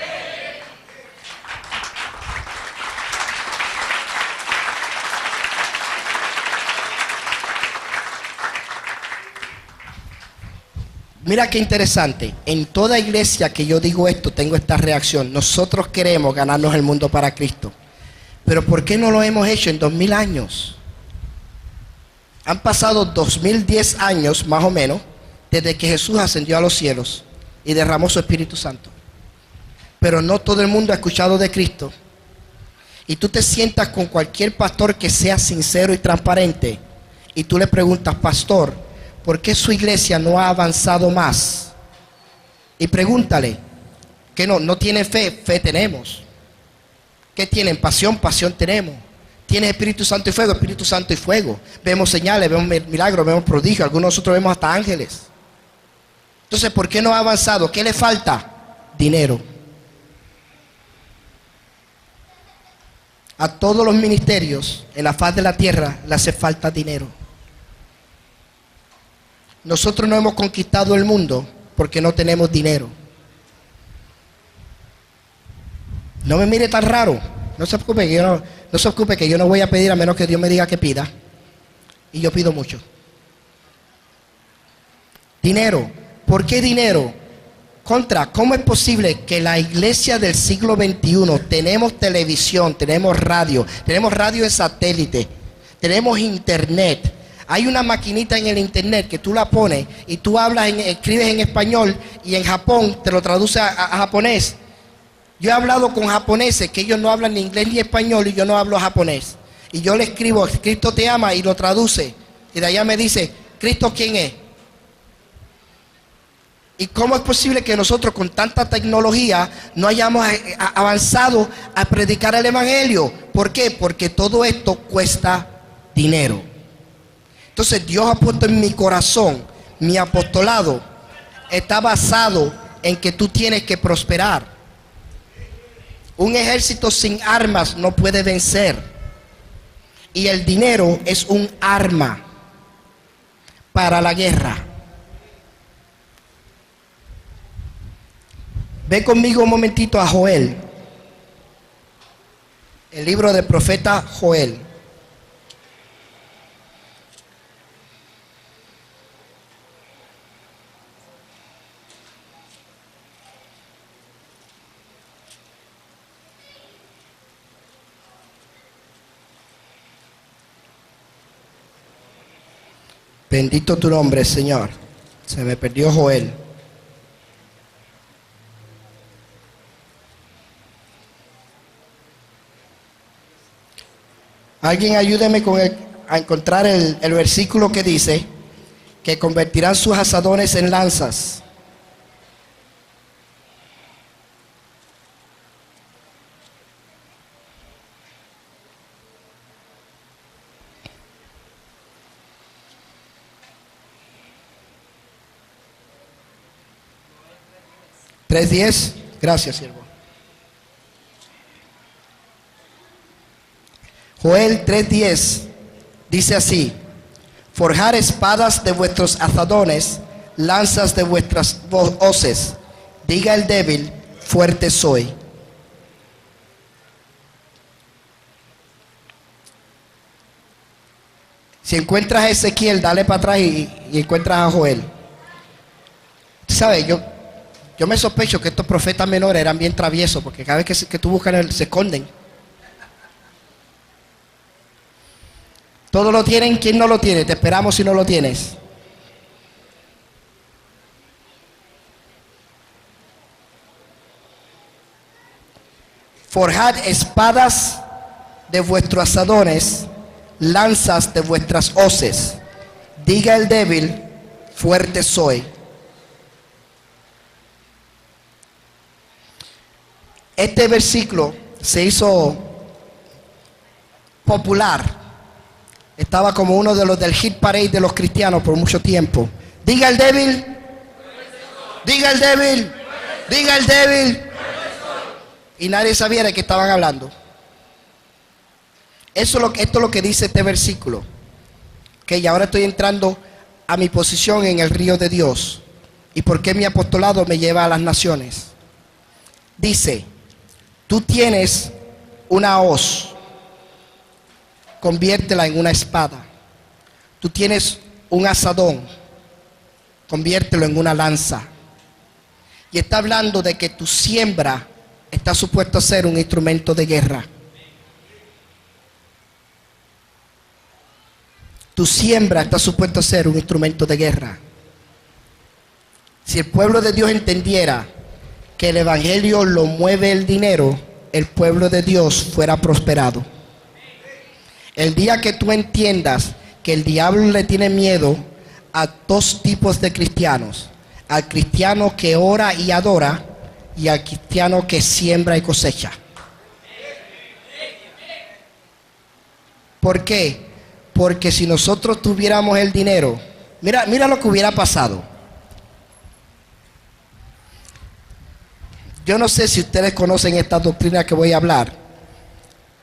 Mira qué interesante. En toda iglesia que yo digo esto, tengo esta reacción. Nosotros queremos ganarnos el mundo para Cristo. Pero ¿por qué no lo hemos hecho en 2000 años? Han pasado 2010 años más o menos desde que Jesús ascendió a los cielos y derramó su Espíritu Santo. Pero no todo el mundo ha escuchado de Cristo. Y tú te sientas con cualquier pastor que sea sincero y transparente y tú le preguntas: pastor, ¿por qué su iglesia no ha avanzado más? Y pregúntale, ¿que no tienen fe? Fe tenemos. ¿Qué tienen? Pasión, pasión tenemos. ¿Tienes Espíritu Santo y fuego? Espíritu Santo y fuego. Vemos señales, vemos milagros, vemos prodigios. Algunos de nosotros vemos hasta ángeles. Entonces, ¿por qué no ha avanzado? ¿Qué le falta? Dinero. A todos los ministerios en la faz de la tierra le hace falta dinero. Nosotros no hemos conquistado el mundo porque no tenemos dinero. No me mire tan raro. No se preocupe que yo no voy a pedir a menos que Dios me diga que pida. Y yo pido mucho. Dinero. ¿Por qué dinero? ¿Cómo es posible que la iglesia del siglo XXI tenemos televisión, tenemos radio en satélite, tenemos internet. Hay una maquinita en el internet que tú la pones y tú escribes en español y en Japón te lo traduce a japonés. Yo he hablado con japoneses que ellos no hablan ni inglés ni español y yo no hablo japonés. Y yo le escribo, Cristo te ama, y lo traduce. Y de allá me dice, ¿Cristo quién es? ¿Y cómo es posible que nosotros con tanta tecnología no hayamos avanzado a predicar el evangelio? ¿Por qué? Porque todo esto cuesta dinero. Entonces Dios ha puesto en mi corazón, mi apostolado está basado en que tú tienes que prosperar. Un ejército sin armas no puede vencer. Y el dinero es un arma para la guerra. Ve conmigo un momentito a Joel. El libro del profeta Joel. Bendito tu nombre, Señor. Se me perdió Joel. Alguien ayúdeme a encontrar el versículo que dice que convertirán sus asadones en lanzas. ¿3:10? Gracias, siervo. Joel 3:10 dice así: forjar espadas de vuestros azadones, lanzas de vuestras hoces. Diga el débil, fuerte soy. Si encuentras a Ezequiel, dale para atrás y encuentras a Joel. ¿Sabes? Yo me sospecho que estos profetas menores eran bien traviesos, porque cada vez que tú buscas se esconden. Todos lo tienen, ¿quién no lo tiene? Te esperamos si no lo tienes. Forjad espadas de vuestros asadones, lanzas de vuestras hoces. Diga el débil, fuerte soy. Este versículo se hizo popular. Estaba como uno de los del hit parade de los cristianos por mucho tiempo. Diga el débil. Diga el débil. Diga el débil. Y nadie sabía de qué estaban hablando. Esto es lo que dice este versículo. Y ahora estoy entrando a mi posición en el río de Dios. ¿Y por qué mi apostolado me lleva a las naciones? Dice: tú tienes una hoz, conviértela en una espada. Tú tienes un asadón, conviértelo en una lanza. Y está hablando de que tu siembra está supuesto a ser un instrumento de guerra. Tu siembra está supuesto a ser un instrumento de guerra. Si el pueblo de Dios entendiera que el evangelio lo mueve el dinero, el pueblo de Dios fuera prosperado. El día que tú entiendas que el diablo le tiene miedo a dos tipos de cristianos: al cristiano que ora y adora, y al cristiano que siembra y cosecha. ¿Por qué? Porque si nosotros tuviéramos el dinero, mira lo que hubiera pasado. Yo no sé si ustedes conocen esta doctrina que voy a hablar,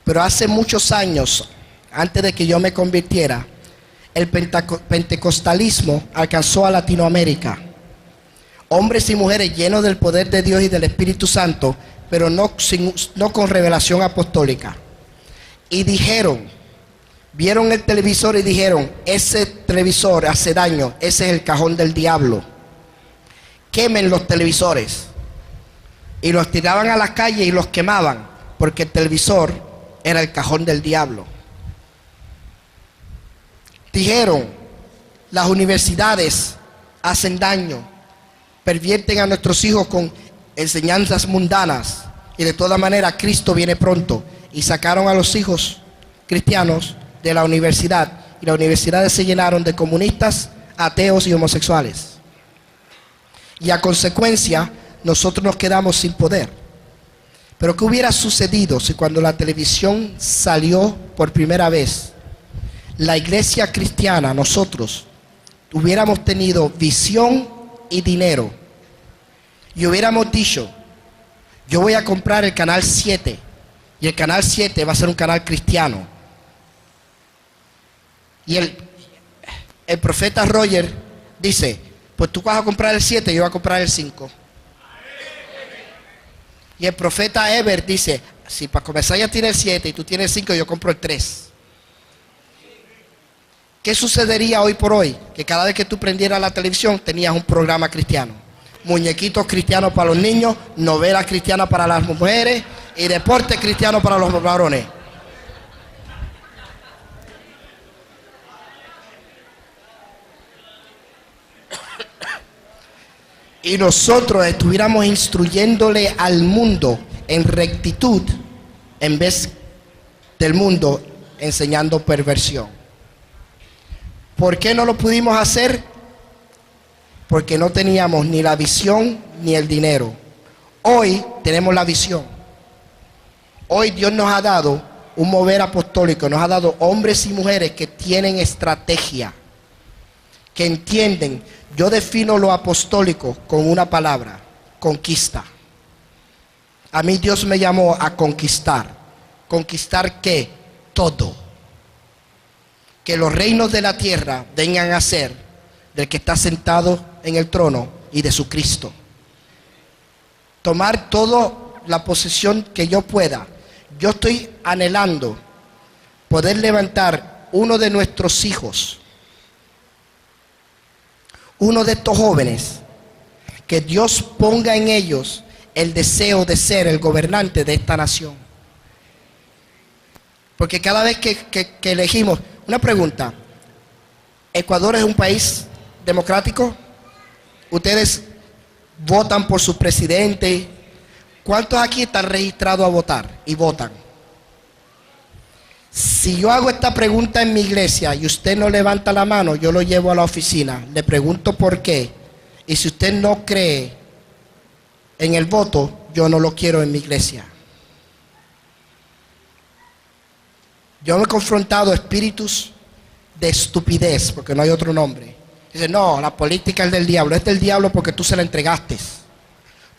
pero hace muchos años, antes de que yo me convirtiera, el pentecostalismo alcanzó a Latinoamérica. Hombres y mujeres llenos del poder de Dios y del Espíritu Santo, pero no con revelación apostólica. Y vieron el televisor y dijeron: ese televisor hace daño, ese es el cajón del diablo. Quemen los televisores. Y los tiraban a la calle y los quemaban, porque el televisor era el cajón del diablo. Dijeron, las universidades hacen daño, pervierten a nuestros hijos con enseñanzas mundanas y de toda manera Cristo viene pronto. Y sacaron a los hijos cristianos de la universidad y las universidades se llenaron de comunistas, ateos y homosexuales. Y a consecuencia nosotros nos quedamos sin poder. Pero ¿qué hubiera sucedido si cuando la televisión salió por primera vez, la iglesia cristiana, nosotros, hubiéramos tenido visión y dinero y hubiéramos dicho, yo voy a comprar el canal 7 y el canal 7 va a ser un canal cristiano? Y el profeta Roger dice, pues tú vas a comprar el 7 y yo voy a comprar el 5. Y el profeta Eber dice, si para comenzar ya tiene el 7 y tú tienes el 5, yo compro el 3. ¿Qué sucedería hoy por hoy? Que cada vez que tú prendieras la televisión tenías un programa cristiano. Muñequitos cristianos para los niños, novelas cristianas para las mujeres y deportes cristianos para los varones. Y nosotros estuviéramos instruyéndole al mundo en rectitud en vez del mundo enseñando perversión. ¿Por qué no lo pudimos hacer? Porque no teníamos ni la visión ni el dinero. Hoy tenemos la visión. Hoy Dios nos ha dado un mover apostólico, nos ha dado hombres y mujeres que tienen estrategia, que entienden. Yo defino lo apostólico con una palabra: conquista. A mí Dios me llamó a conquistar. ¿Conquistar qué? Todo. Que los reinos de la tierra vengan a ser del que está sentado en el trono y de su Cristo. Tomar toda la posesión que yo pueda. Yo estoy anhelando poder levantar uno de nuestros hijos, uno de estos jóvenes, que Dios ponga en ellos el deseo de ser el gobernante de esta nación. Porque cada vez que elegimos, una pregunta, ¿Ecuador es un país democrático? ¿Ustedes votan por su presidente? ¿Cuántos aquí están registrados a votar y votan? Si yo hago esta pregunta en mi iglesia y usted no levanta la mano, yo lo llevo a la oficina, le pregunto por qué. Y si usted no cree en el voto, yo no lo quiero en mi iglesia. Yo me he confrontado espíritus de estupidez, porque no hay otro nombre. Dice, no, la política es del diablo. Es del diablo porque tú se la entregaste.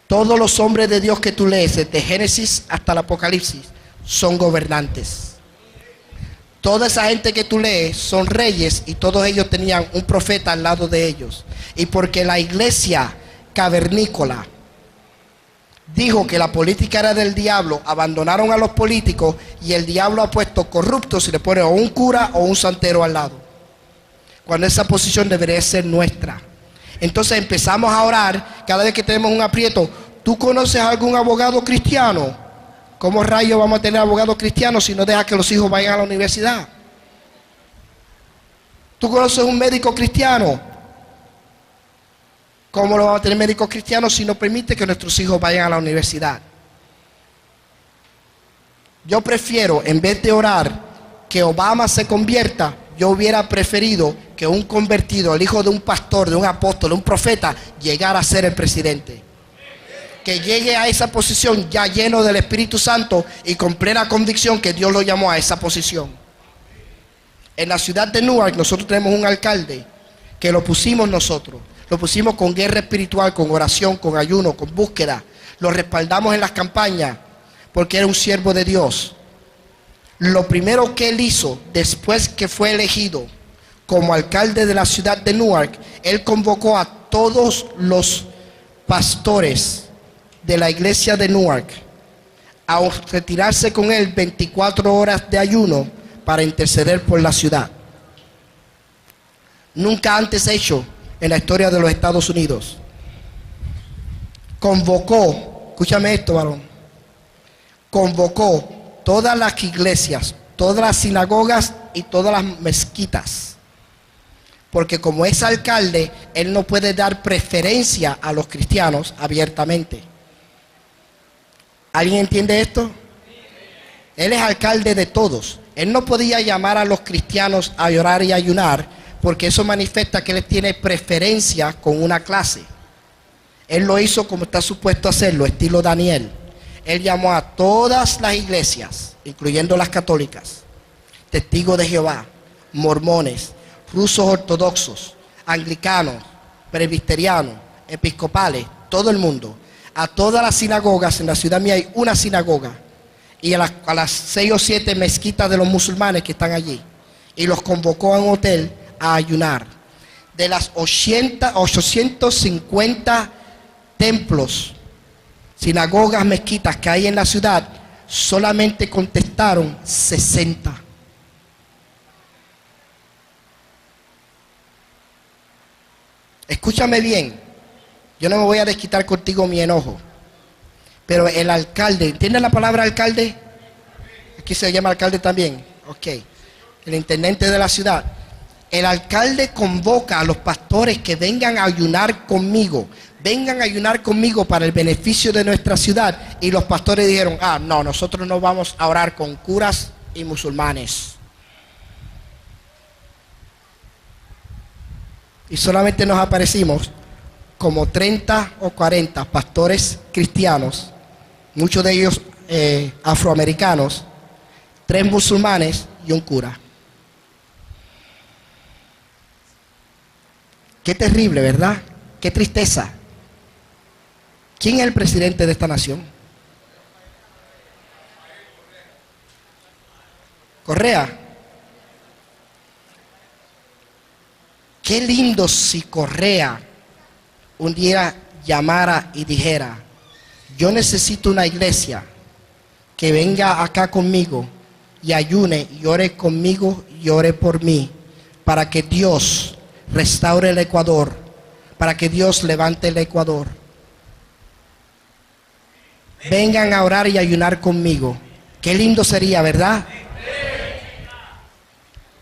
Todos los hombres de Dios que tú lees, desde Génesis hasta el Apocalipsis, son gobernantes. Toda esa gente que tú lees son reyes y todos ellos tenían un profeta al lado de ellos. Y porque la iglesia cavernícola dijo que la política era del diablo, abandonaron a los políticos y el diablo ha puesto corruptos y le pone o un cura o un santero al lado, cuando esa posición debería ser nuestra. Entonces empezamos a orar cada vez que tenemos un aprieto. ¿Tú conoces a algún abogado cristiano? ¿Cómo rayos vamos a tener abogados cristianos si no deja que los hijos vayan a la universidad? ¿Tú conoces un médico cristiano? ¿Cómo lo vamos a tener médicos cristianos si no permite que nuestros hijos vayan a la universidad? Yo prefiero, en vez de orar que Obama se convierta, yo hubiera preferido que un convertido, el hijo de un pastor, de un apóstol, de un profeta, llegara a ser el presidente. Que llegue a esa posición ya lleno del Espíritu Santo y con plena convicción que Dios lo llamó a esa posición. En la ciudad de Newark nosotros tenemos un alcalde que lo pusimos nosotros. Lo pusimos con guerra espiritual, con oración, con ayuno, con búsqueda. Lo respaldamos en las campañas porque era un siervo de Dios. Lo primero que él hizo después que fue elegido como alcalde de la ciudad de Newark, él convocó a todos los pastores de la iglesia de Newark a retirarse con él 24 horas de ayuno para interceder por la ciudad. Nunca antes hecho en la historia de los Estados Unidos. Convocó, escúchame esto, varón, convocó todas las iglesias, todas las sinagogas y todas las mezquitas porque como es alcalde, él no puede dar preferencia a los cristianos abiertamente. ¿Alguien entiende esto? Él es alcalde de todos. Él no podía llamar a los cristianos a orar y ayunar, porque eso manifiesta que él tiene preferencia con una clase. Él lo hizo como está supuesto hacerlo, estilo Daniel. Él llamó a todas las iglesias, incluyendo las católicas, testigos de Jehová, mormones, rusos ortodoxos, anglicanos, presbiterianos, episcopales, todo el mundo. A todas las sinagogas, en la ciudad mía hay una sinagoga, y a las 6 o 7 mezquitas de los musulmanes que están allí, y los convocó a un hotel a ayunar. De las 850 templos, sinagogas, mezquitas que hay en la ciudad, solamente contestaron 60. Escúchame bien, yo no me voy a desquitar contigo mi enojo, pero el alcalde, ¿entiendes la palabra alcalde? Aquí se llama alcalde también, ok, el intendente de la ciudad. El alcalde convoca a los pastores que vengan a ayunar conmigo para el beneficio de nuestra ciudad, y los pastores dijeron, no, nosotros no vamos a orar con curas y musulmanes. Y solamente nos aparecimos como 30 o 40 pastores cristianos, muchos de ellos afroamericanos, 3 musulmanes y un cura. Qué terrible, ¿verdad? Qué tristeza. ¿Quién es el presidente de esta nación? Correa. Qué lindo si Correa un día llamara y dijera, yo necesito una iglesia que venga acá conmigo y ayune y ore conmigo y ore por mí, para que Dios restaure el Ecuador, para que Dios levante el Ecuador. Vengan a orar y ayunar conmigo. Qué lindo sería, ¿verdad?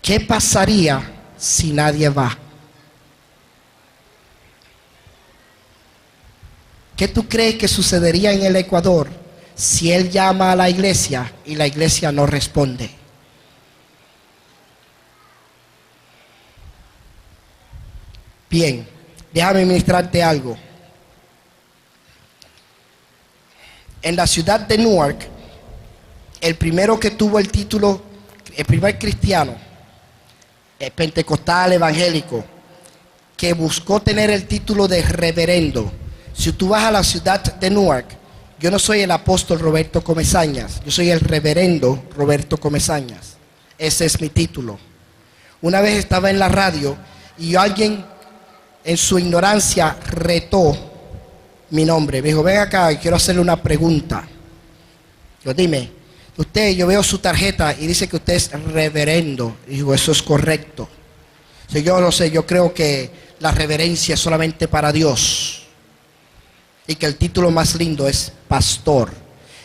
¿Qué pasaría si nadie va? ¿Qué tú crees que sucedería en el Ecuador si él llama a la iglesia y la iglesia no responde? Bien, déjame ministrarte algo. En la ciudad de Newark, el primero que tuvo el título, el primer cristiano, pentecostal, evangélico, que buscó tener el título de reverendo. Si tú vas a la ciudad de Newark, yo no soy el apóstol Roberto Comesañas, yo soy el reverendo Roberto Comesañas. Ese es mi título. Una vez estaba en la radio y alguien en su ignorancia retó mi nombre. Me dijo, ven acá y quiero hacerle una pregunta. Yo, dime, yo veo su tarjeta y dice que usted es reverendo. Y digo, eso es correcto. Yo no sé, yo creo que la reverencia es solamente para Dios. Y que el título más lindo es pastor.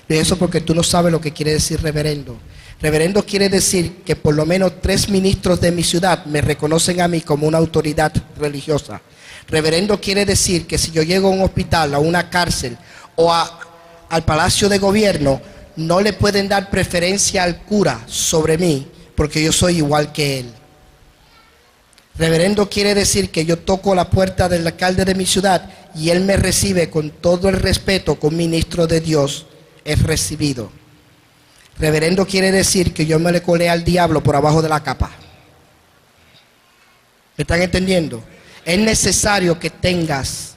Y eso porque tú no sabes lo que quiere decir reverendo. Reverendo quiere decir que por lo menos 3 ministros de mi ciudad me reconocen a mí como una autoridad religiosa. Reverendo quiere decir que si yo llego a un hospital, a una cárcel o al palacio de gobierno, no le pueden dar preferencia al cura sobre mí, porque yo soy igual que él. Reverendo quiere decir que yo toco la puerta del alcalde de mi ciudad y él me recibe con todo el respeto que un ministro de Dios es recibido. Reverendo quiere decir que yo me le colé al diablo por abajo de la capa. ¿Me están entendiendo? Es necesario que tengas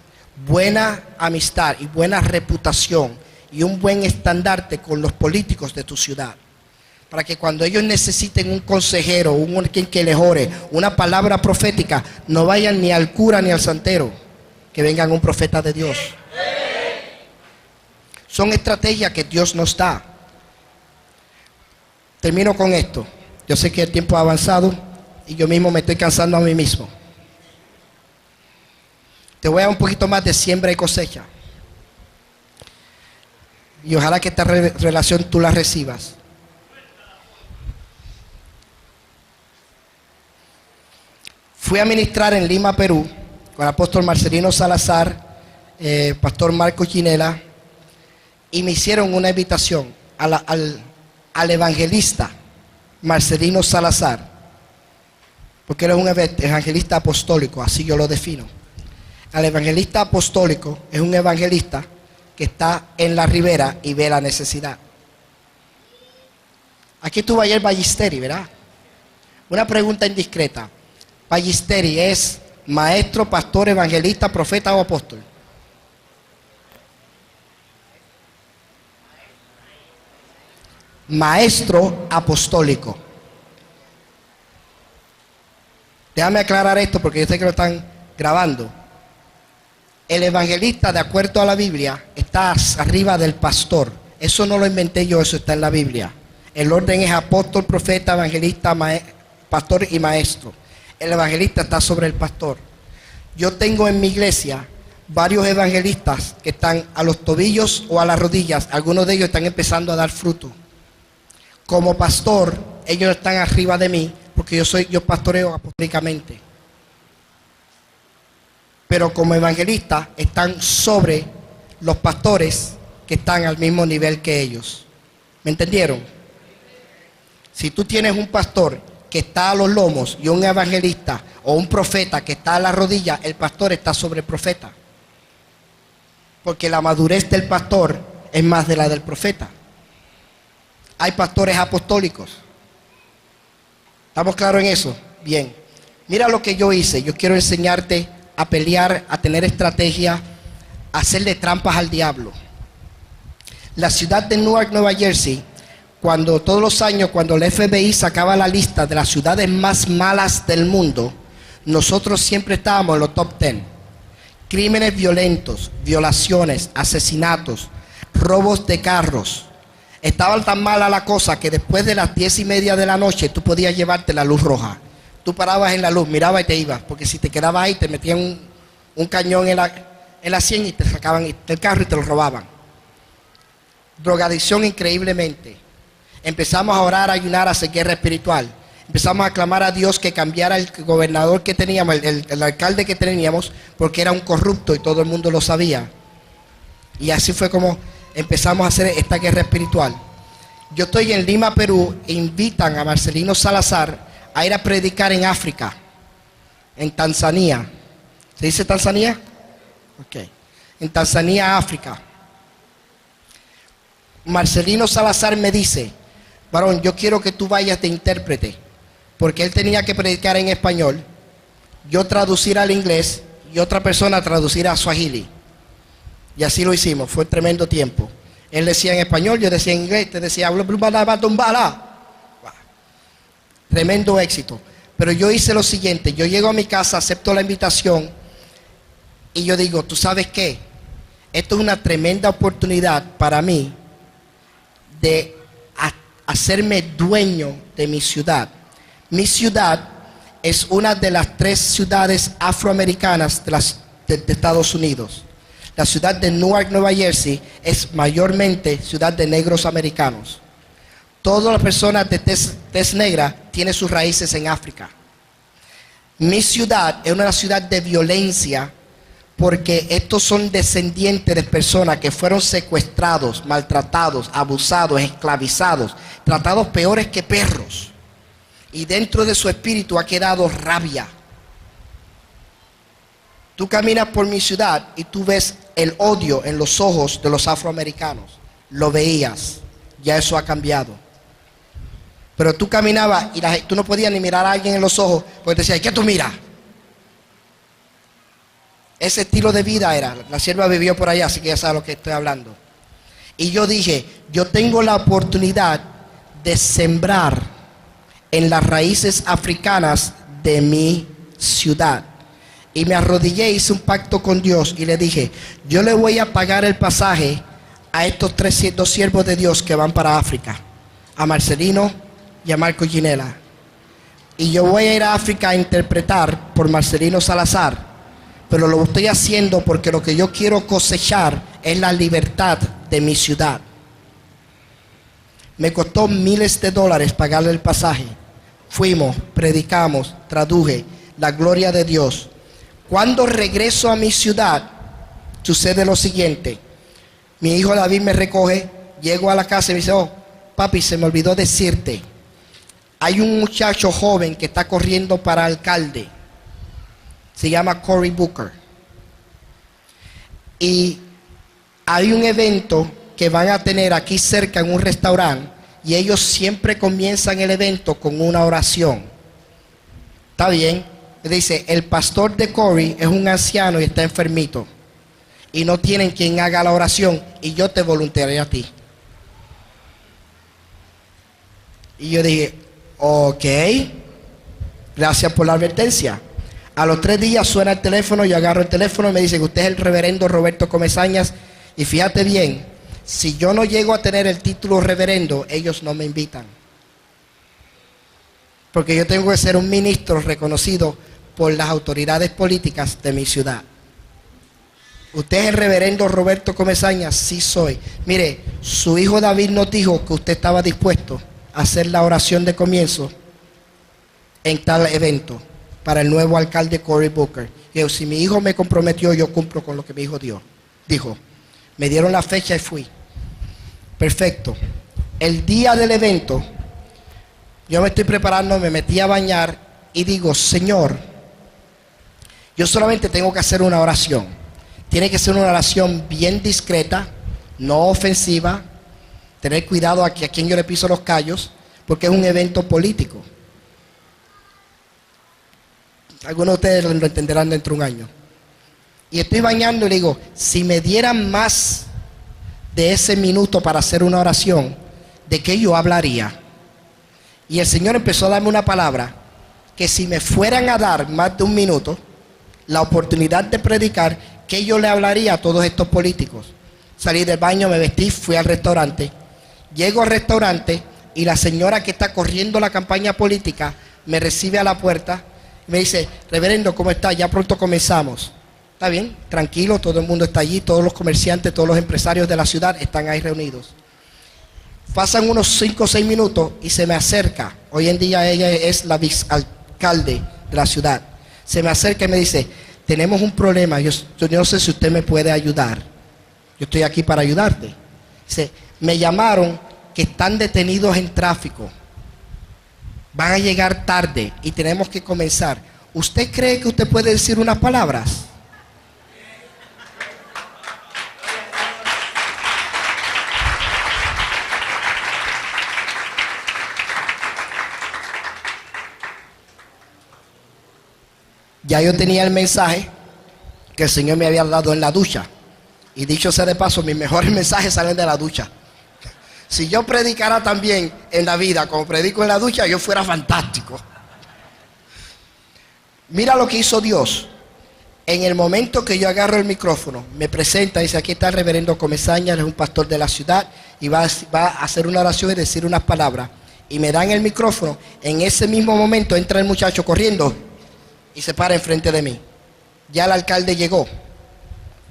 buena amistad y buena reputación y un buen estandarte con los políticos de tu ciudad, para que cuando ellos necesiten un consejero, quien que les ore, una palabra profética, no vayan ni al cura ni al santero, que vengan un profeta de Dios. Son estrategias que Dios nos da. Termino con esto. Yo sé que el tiempo ha avanzado y yo mismo me estoy cansando a mí mismo. Te voy a dar un poquito más de siembra y cosecha. Y ojalá que esta relación tú la recibas. Fui a ministrar en Lima, Perú, con el apóstol Marcelino Salazar, pastor Marco Ginela, y me hicieron una invitación al evangelista Marcelino Salazar, porque él es un evangelista apostólico, así yo lo defino. El evangelista apostólico es un evangelista que está en la ribera y ve la necesidad. Aquí estuvo ayer Ballisteri, ¿verdad? Una pregunta indiscreta. Ballisteri es maestro, pastor, evangelista, profeta o apóstol. Maestro apostólico. Déjame aclarar esto porque yo sé que lo están grabando. El evangelista, de acuerdo a la Biblia, está arriba del pastor. Eso no lo inventé yo, eso está en la Biblia. El orden es apóstol, profeta, evangelista, pastor y maestro. El evangelista está sobre el pastor. Yo tengo en mi iglesia varios evangelistas que están a los tobillos o a las rodillas. Algunos de ellos están empezando a dar fruto. Como pastor, ellos están arriba de mí porque yo pastoreo apostólicamente. Pero como evangelistas están sobre los pastores que están al mismo nivel que ellos. ¿Me entendieron? Si tú tienes un pastor que está a los lomos y un evangelista o un profeta que está a la rodilla, el pastor está sobre el profeta. Porque la madurez del pastor es más de la del profeta. Hay pastores apostólicos. ¿Estamos claros en eso? Bien. Mira lo que yo hice. Yo quiero enseñarte a pelear, a tener estrategia, a hacerle trampas al diablo. La ciudad de Newark, Nueva Jersey, todos los años, cuando el FBI sacaba la lista de las ciudades más malas del mundo, nosotros siempre estábamos en los top 10. Crímenes violentos, violaciones, asesinatos, robos de carros. Estaba tan mala la cosa que después de las 10:30 de la noche tú podías llevarte la luz roja. Tú parabas en la luz, mirabas y te ibas, porque si te quedabas ahí te metían un cañón en la sien y te sacaban del carro y te lo robaban. Drogadicción increíblemente. Empezamos a orar, a ayunar, a hacer guerra espiritual. Empezamos a clamar a Dios que cambiara el gobernador que teníamos, el alcalde que teníamos, porque era un corrupto y todo el mundo lo sabía. Y así fue como empezamos a hacer esta guerra espiritual. Yo estoy en Lima, Perú, e invitan a Marcelino Salazar a ir a predicar en África, en Tanzania. ¿Se dice Tanzania? Ok. En Tanzania, África. Marcelino Salazar me dice: varón, yo quiero que tú vayas de intérprete, porque él tenía que predicar en español, yo traducir al inglés y otra persona traducir a Swahili. Y así lo hicimos, fue tremendo tiempo. Él decía en español, yo decía en inglés, te decía tremendo éxito. Pero yo hice lo siguiente: yo llego a mi casa, acepto la invitación y yo digo, ¿tú sabes qué? Esto es una tremenda oportunidad para mí de hacerme dueño de mi ciudad. Mi ciudad es una de las 3 ciudades afroamericanas de Estados Unidos. La ciudad de Newark, Nueva Jersey, es mayormente ciudad de negros americanos. Todas las personas de tez negra tienen sus raíces en África. Mi ciudad es una ciudad de violencia porque estos son descendientes de personas que fueron secuestrados, maltratados, abusados, esclavizados, tratados peores que perros. Y dentro de su espíritu ha quedado rabia. Tú caminas por mi ciudad y tú ves el odio en los ojos de los afroamericanos. Lo veías, ya eso ha cambiado. Pero tú caminabas y tú no podías ni mirar a alguien en los ojos porque te decían, ¿qué tú miras? Ese estilo de vida era. La sierva vivió por allá, así que ya sabe lo que estoy hablando. Y yo dije, yo tengo la oportunidad de sembrar en las raíces africanas de mi ciudad. Y me arrodillé, hice un pacto con Dios y le dije, yo le voy a pagar el pasaje a estos 2 siervos de Dios que van para África, a Marcelino y a Marco Ginela. Y yo voy a ir a África a interpretar por Marcelino Salazar, pero lo estoy haciendo porque lo que yo quiero cosechar es la libertad de mi ciudad. Me costó miles de dólares pagarle el pasaje. Fuimos, predicamos, traduje. la gloria de Dios. Cuando regreso a mi ciudad, sucede lo siguiente. Mi hijo David me recoge, llego a la casa y me dice, oh, papi, se me olvidó decirte, hay un muchacho joven que está corriendo para alcalde, se llama Cory Booker, y hay un evento que van a tener aquí cerca en un restaurante, y ellos siempre comienzan el evento con una oración. ¿Está bien? Dice, el pastor de Cory es un anciano y está enfermito, y no tienen quien haga la oración, y yo te voluntariaré a ti. Y yo dije, ok, gracias por la advertencia. A los 3 días suena el teléfono, yo agarro el teléfono y me dice que usted es el reverendo Roberto Comesañas, y fíjate bien, si yo no llego a tener el título reverendo, ellos no me invitan. Porque yo tengo que ser un ministro reconocido por las autoridades políticas de mi ciudad. ¿Usted es el reverendo Roberto Comesañas? Sí soy. Mire, su hijo David nos dijo que usted estaba dispuesto a hacer la oración de comienzo en tal evento para el nuevo alcalde Cory Booker. Y yo, si mi hijo me comprometió, yo cumplo con lo que mi hijo dijo. Me dieron la fecha y fui. Perfecto. El día del evento, yo me estoy preparando, me metí a bañar y digo, Señor, yo solamente tengo que hacer una oración. Tiene que ser una oración bien discreta, no ofensiva, tener cuidado a quien yo le piso los callos, porque es un evento político. Algunos de ustedes lo entenderán dentro de un año. Y estoy bañando y le digo, si me dieran más de ese minuto para hacer una oración, ¿de qué yo hablaría? Y el Señor empezó a darme una palabra, que si me fueran a dar más de un minuto, la oportunidad de predicar, ¿qué yo le hablaría a todos estos políticos? Salí del baño, me vestí, fui al restaurante. Llego al restaurante y la señora que está corriendo la campaña política me recibe a la puerta y me dice, reverendo, ¿cómo está? Ya pronto comenzamos. Está bien, tranquilo, todo el mundo está allí, todos los comerciantes, todos los empresarios de la ciudad están ahí reunidos. Pasan unos 5 o 6 minutos y se me acerca. Hoy en día ella es la vicealcalde de la ciudad. Se me acerca y me dice, tenemos un problema, yo no sé si usted me puede ayudar. Yo estoy aquí para ayudarte. Dice, me llamaron que están detenidos en tráfico. Van a llegar tarde y tenemos que comenzar. ¿Usted cree que usted puede decir unas palabras? Ya yo tenía el mensaje que el Señor me había dado en la ducha. Y dicho sea de paso, mis mejores mensajes salen de la ducha. Si yo predicara también en la vida como predico en la ducha, yo fuera fantástico. Mira lo que hizo Dios. En el momento que yo agarro el micrófono, me presenta, dice, aquí está el reverendo Comesaña, él es un pastor de la ciudad, y va a hacer una oración y decir unas palabras. Y me dan el micrófono. En ese mismo momento entra el muchacho corriendo y se para enfrente de mí. Ya el alcalde llegó,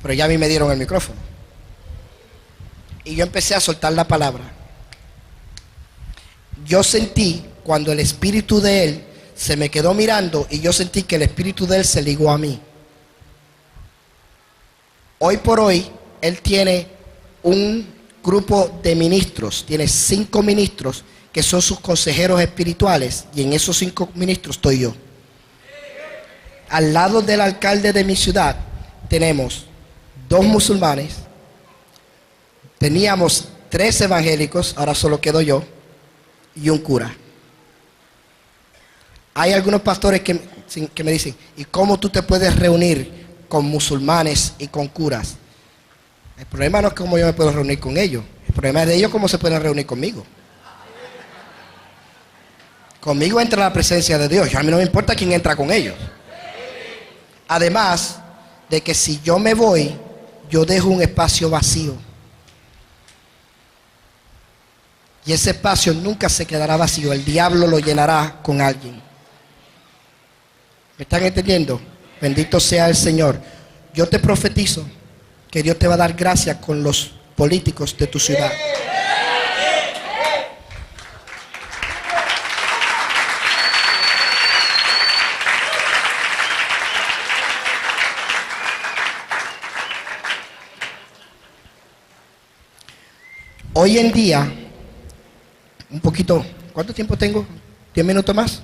pero ya a mí me dieron el micrófono. Y yo empecé a soltar la palabra. Yo sentí cuando el espíritu de él se me quedó mirando y yo sentí que el espíritu de él se ligó a mí. Hoy por hoy, él tiene un grupo de ministros, tiene 5 ministros que son sus consejeros espirituales, y en esos 5 ministros estoy yo. Al lado del alcalde de mi ciudad tenemos 2 musulmanes, teníamos 3 evangélicos, ahora solo quedo yo, y un cura. Hay algunos pastores que me dicen, ¿y cómo tú te puedes reunir con musulmanes y con curas? El problema no es cómo yo me puedo reunir con ellos, el problema es de ellos cómo se pueden reunir conmigo. Conmigo entra la presencia de Dios, a mí no me importa quién entra con ellos. Además de que si yo me voy, yo dejo un espacio vacío. Y ese espacio nunca se quedará vacío, el diablo lo llenará con alguien. ¿Me están entendiendo? Bendito sea el Señor. Yo te profetizo que Dios te va a dar gracia con los políticos de tu ciudad. Hoy en día, un poquito, ¿cuánto tiempo tengo? ¿10 minutos más?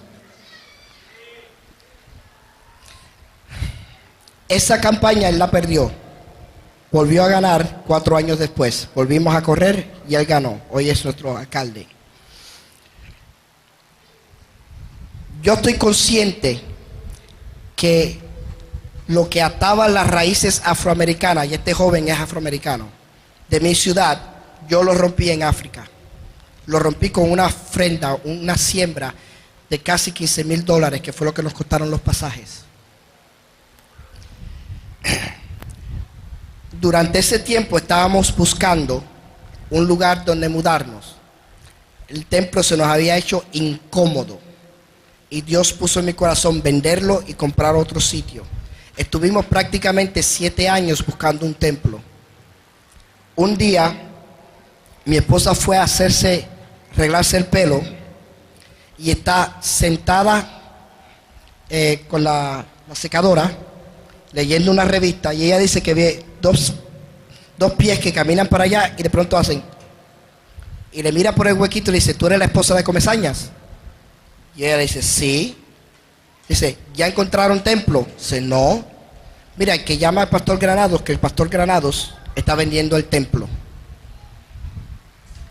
Esa campaña él la perdió. Volvió a ganar 4 años después. Volvimos a correr y él ganó. Hoy es nuestro alcalde. Yo estoy consciente que lo que ataba las raíces afroamericanas, y este joven es afroamericano, de mi ciudad, yo lo rompí en África. Lo rompí con una ofrenda, una siembra de casi $15,000, que fue lo que nos costaron los pasajes. Durante ese tiempo estábamos buscando un lugar donde mudarnos. El templo se nos había hecho incómodo y Dios puso en mi corazón venderlo y comprar otro sitio. Estuvimos prácticamente 7 años buscando un templo. Un día mi esposa fue a arreglarse el pelo y está sentada con la secadora leyendo una revista, y ella dice que ve dos pies que caminan para allá y de pronto hacen, y le mira por el huequito y le dice: ¿tú eres la esposa de Comesañas? Y ella le dice: sí. Dice: ¿ya encontraron templo? Dice: no. Mira, el que llama al pastor Granados, que el pastor Granados está vendiendo el templo.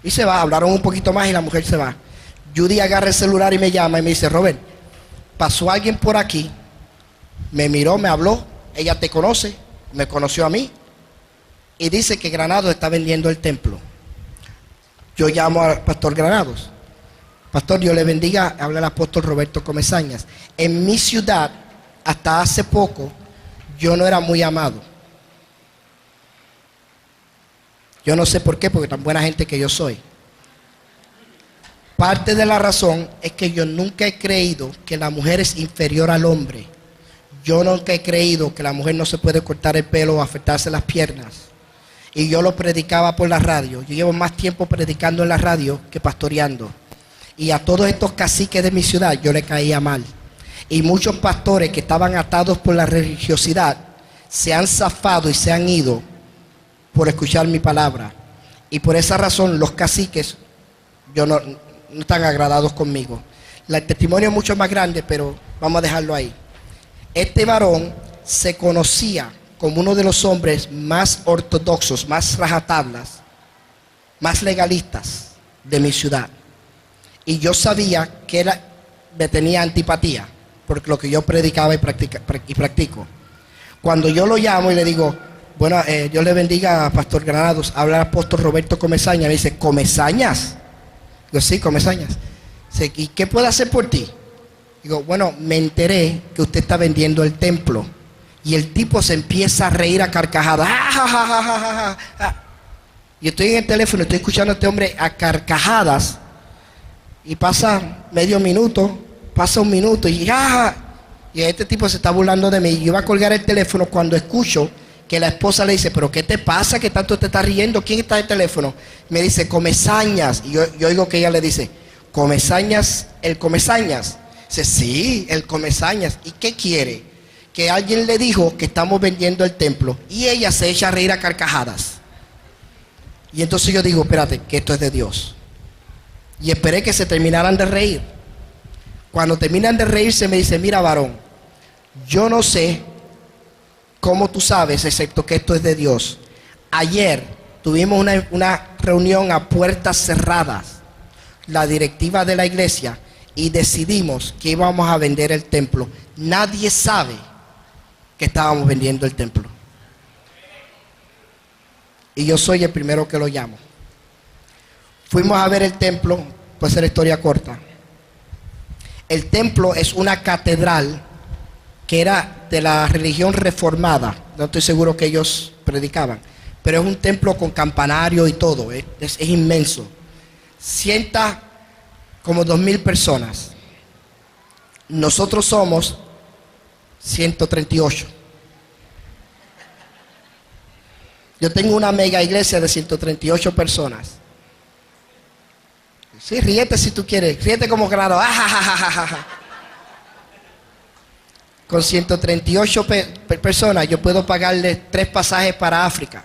Y se va, hablaron un poquito más y la mujer se va. Judy agarra el celular y me llama y me dice: Robert, pasó alguien por aquí, me miró, me habló, ella te conoce, me conoció a mí, y dice que Granados está vendiendo el templo. Yo llamo al pastor Granados: pastor, Dios le bendiga, habla el apóstol Roberto Comesañas. En mi ciudad, hasta hace poco, yo no era muy amado. Yo no sé por qué, porque tan buena gente que yo soy. Parte de la razón es que yo nunca he creído que la mujer es inferior al hombre. Yo nunca he creído que la mujer no se puede cortar el pelo o afectarse las piernas. Y yo lo predicaba por la radio. Yo llevo más tiempo predicando en la radio que pastoreando. Y a todos estos caciques de mi ciudad yo le caía mal. Y muchos pastores que estaban atados por la religiosidad se han zafado y se han ido por escuchar mi palabra. Y por esa razón los caciques no están agradados conmigo. El testimonio es mucho más grande, pero vamos a dejarlo ahí. Este varón se conocía como uno de los hombres más ortodoxos, más rajatablas, más legalistas de mi ciudad. Y yo sabía que él me tenía antipatía por lo que yo predicaba y practico. Cuando yo lo llamo y le digo: bueno, Dios le bendiga a pastor Granados, habla el apóstol Roberto Comesañas. Me dice: ¿Comesañas? Digo: sí, Comesañas. Dice: ¿y qué puedo hacer por ti? Digo: bueno, me enteré que usted está vendiendo el templo. Y el tipo se empieza a reír a carcajadas. Y estoy en el teléfono, estoy escuchando a este hombre a carcajadas. Y pasa medio minuto, pasa 1 minuto y este tipo se está burlando de mí. Y yo iba a colgar el teléfono cuando escucho que la esposa le dice: ¿pero qué te pasa? ¿Qué tanto te estás riendo? ¿Quién está en el teléfono? Me dice: Comesañas. Y yo oigo que ella le dice: ¿Comesañas? ¿El Comesañas? Dice: sí, el Comesañas. ¿Y qué quiere? Que alguien le dijo que estamos vendiendo el templo. Y ella se echa a reír a carcajadas. Y entonces yo digo: espérate, que esto es de Dios. Y esperé que se terminaran de reír. Cuando terminan de reírse me dice: mira, varón, yo no sé cómo tú sabes, excepto que esto es de Dios. Ayer tuvimos una reunión a puertas cerradas, la directiva de la iglesia, y decidimos que íbamos a vender el templo. Nadie sabe que estábamos vendiendo el templo. Y yo soy el primero que lo llamo. Fuimos a ver el templo, puede ser historia corta. El templo es una catedral que era de la religión reformada. No estoy seguro que ellos predicaban, pero es un templo con campanario y todo. Es inmenso. Sienta como 2,000 personas. Nosotros somos 138. Yo tengo una mega iglesia de 138 personas. Sí, ríete si tú quieres. Ríete como Granados. Con 138 personas yo puedo pagarle 3 pasajes para África.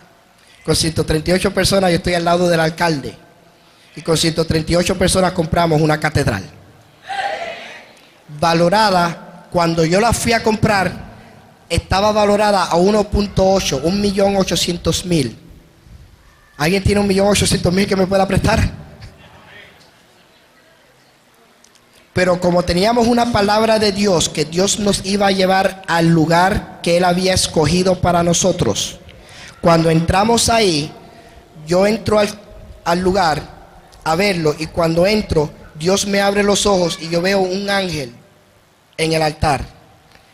Con 138 personas yo estoy al lado del alcalde. Y con 138 personas compramos una catedral. Valorada, cuando yo la fui a comprar, estaba valorada a 1.8, 1.800.000. ¿Alguien tiene 1.800.000 que me pueda prestar? Pero como teníamos una palabra de Dios, que Dios nos iba a llevar al lugar que Él había escogido para nosotros, cuando entramos ahí, yo entro al lugar a verlo, y cuando entro, Dios me abre los ojos y yo veo un ángel en el altar.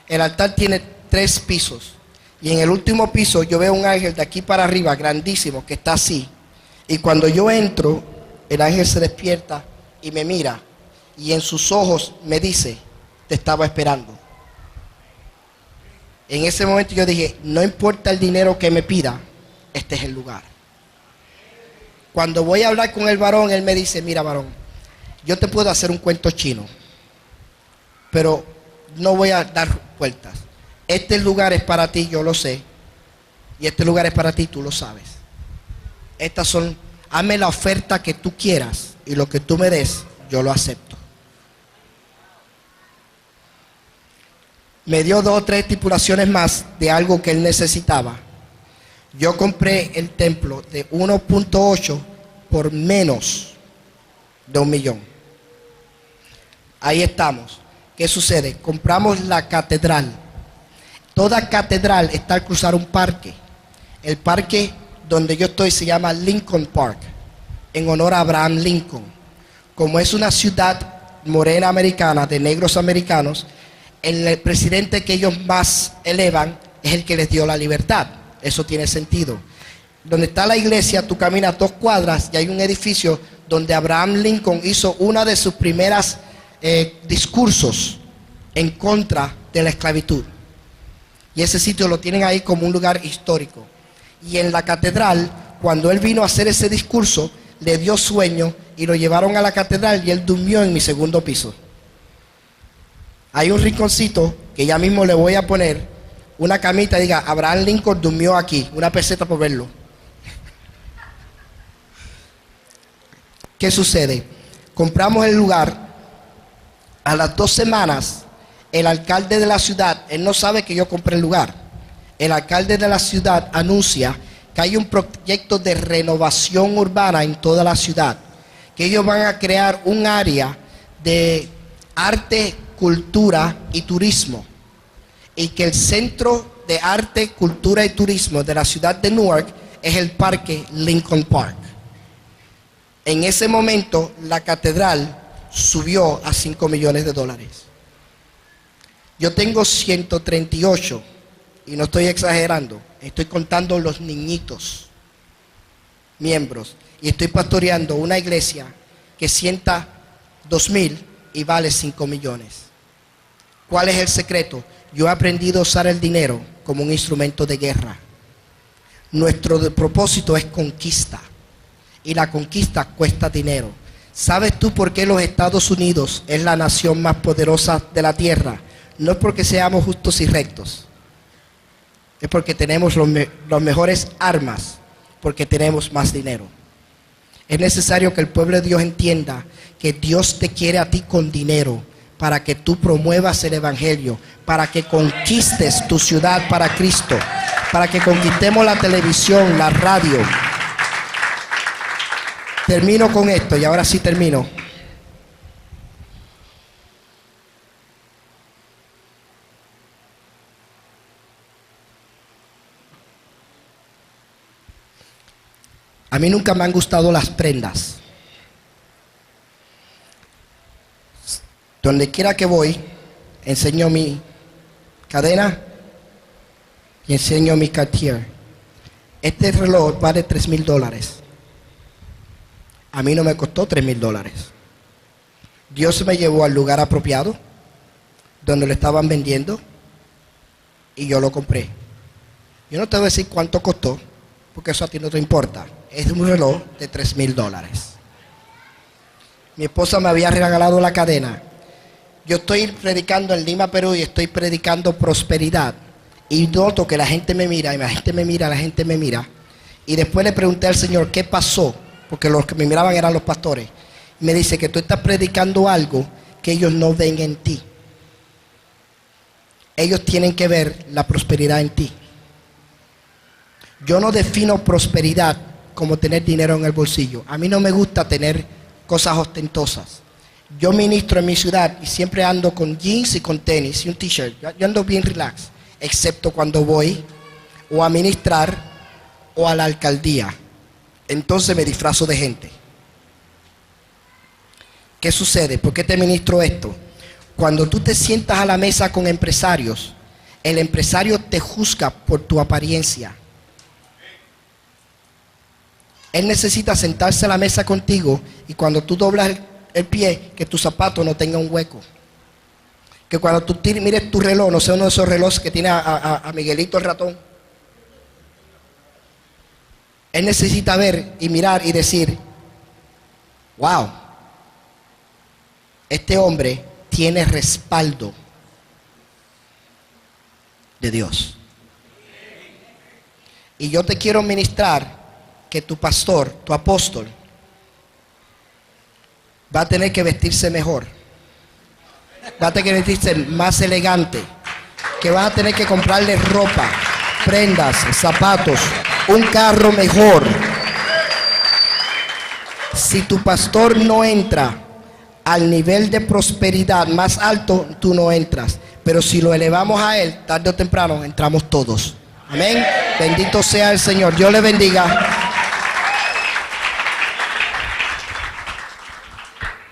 El altar tiene 3 pisos, y en el último piso yo veo un ángel de aquí para arriba, grandísimo, que está así. Y cuando yo entro, el ángel se despierta y me mira, y en sus ojos me dice: te estaba esperando. En ese momento yo dije: no importa el dinero que me pida, este es el lugar. Cuando voy a hablar con el varón, él me dice: mira, varón, yo te puedo hacer un cuento chino, pero no voy a dar vueltas. Este lugar es para ti, yo lo sé, y este lugar es para ti, tú lo sabes. Hazme la oferta que tú quieras, y lo que tú me des, yo lo acepto. Me dio 2 o 3 estipulaciones más de algo que él necesitaba. Yo compré el templo de 1.8 por menos de 1 millón. Ahí estamos. ¿Qué sucede? Compramos la catedral. Toda catedral está al cruzar un parque. El parque donde yo estoy se llama Lincoln Park, en honor a Abraham Lincoln. Como es una ciudad morena americana, de negros americanos, el presidente que ellos más elevan es el que les dio la libertad. Eso tiene sentido. Donde está la iglesia, tú caminas 2 cuadras y hay un edificio donde Abraham Lincoln hizo una de sus primeras discursos en contra de la esclavitud. Y ese sitio lo tienen ahí como un lugar histórico. Y en la catedral, cuando él vino a hacer ese discurso, le dio sueño y lo llevaron a la catedral y él durmió en mi 2º piso. Hay un rinconcito que ya mismo le voy a poner una camita y diga: Abraham Lincoln durmió aquí, una peseta por verlo. ¿Qué sucede? Compramos el lugar. A las 2 semanas, el alcalde de la ciudad, él no sabe que yo compré el lugar. El alcalde de la ciudad anuncia que hay un proyecto de renovación urbana en toda la ciudad, que ellos van a crear un área de arte, cultura y turismo, y que el centro de arte, cultura y turismo de la ciudad de Newark es el parque Lincoln Park. En ese momento la catedral subió a $5 millones. Yo tengo 138 y no estoy exagerando, estoy contando los niñitos miembros, y estoy pastoreando una iglesia que sienta 2,000 y vale 5 millones. ¿Cuál es el secreto? Yo he aprendido a usar el dinero como un instrumento de guerra. Nuestro propósito es conquista, y la conquista cuesta dinero. ¿Sabes tú por qué los Estados Unidos es la nación más poderosa de la tierra? No es porque seamos justos y rectos, es porque tenemos los mejores armas, porque tenemos más dinero. Es necesario que el pueblo de Dios entienda que Dios te quiere a ti con dinero, para que tú promuevas el evangelio, para que conquistes tu ciudad para Cristo, para que conquistemos la televisión, la radio. Termino con esto, y ahora sí termino. A mí nunca me han gustado las prendas. Donde quiera que voy, enseño mi cadena y enseño mi Cartier. Este reloj vale $3,000. A mí no me costó $3,000. Dios me llevó al lugar apropiado, donde lo estaban vendiendo, y yo lo compré. Yo no te voy a decir cuánto costó, porque eso a ti no te importa. Es un reloj de $3,000. Mi esposa me había regalado la cadena. Yo estoy predicando en Lima, Perú, y estoy predicando prosperidad. Y noto que la gente me mira, y la gente me mira, la gente me mira. Y después le pregunté al Señor: ¿qué pasó porque los que me miraban eran los pastores. Me dice que tú estás predicando algo que ellos no ven en ti. Ellos tienen que ver la prosperidad en ti. Yo no defino prosperidad como tener dinero en el bolsillo. A mí no me gusta tener cosas ostentosas. Yo ministro en mi ciudad y siempre ando con jeans y con tenis y un t-shirt. Yo ando bien relax, excepto cuando voy o a ministrar o a la alcaldía. Entonces me disfrazo de gente. ¿Qué sucede? ¿Por qué te ministro esto? Cuando tú te sientas a la mesa con empresarios, el empresario te juzga por tu apariencia. Él necesita sentarse a la mesa contigo y cuando tú doblas el pie, que tu zapato no tenga un hueco. Que cuando tú mires tu reloj, no sea uno de esos relojes que tiene a Miguelito el ratón. Él necesita ver y mirar y decir, wow, este hombre tiene respaldo de Dios. Y yo te quiero ministrar que tu pastor, tu apóstol, va a tener que vestirse mejor, va a tener que vestirse más elegante, que vas a tener que comprarle ropa, prendas, zapatos, un carro mejor. Si tu pastor no entra al nivel de prosperidad más alto, tú no entras, pero si lo elevamos a él, tarde o temprano entramos todos. Amén. Bendito sea el Señor. Dios le bendiga.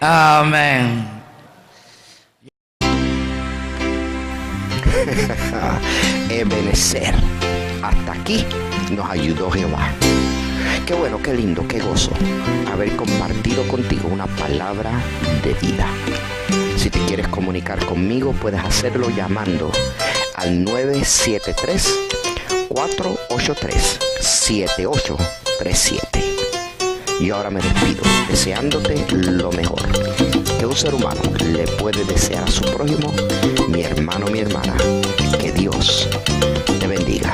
Amén.
Ebenecer. Hasta aquí nos ayudó Jehová. Qué bueno, qué lindo, qué gozo haber compartido contigo una palabra de vida. Si te quieres comunicar conmigo, puedes hacerlo llamando al 973-483-7837. Y ahora me despido, deseándote lo mejor que un ser humano le puede desear a su prójimo. Mi hermano, mi hermana, que Dios te bendiga.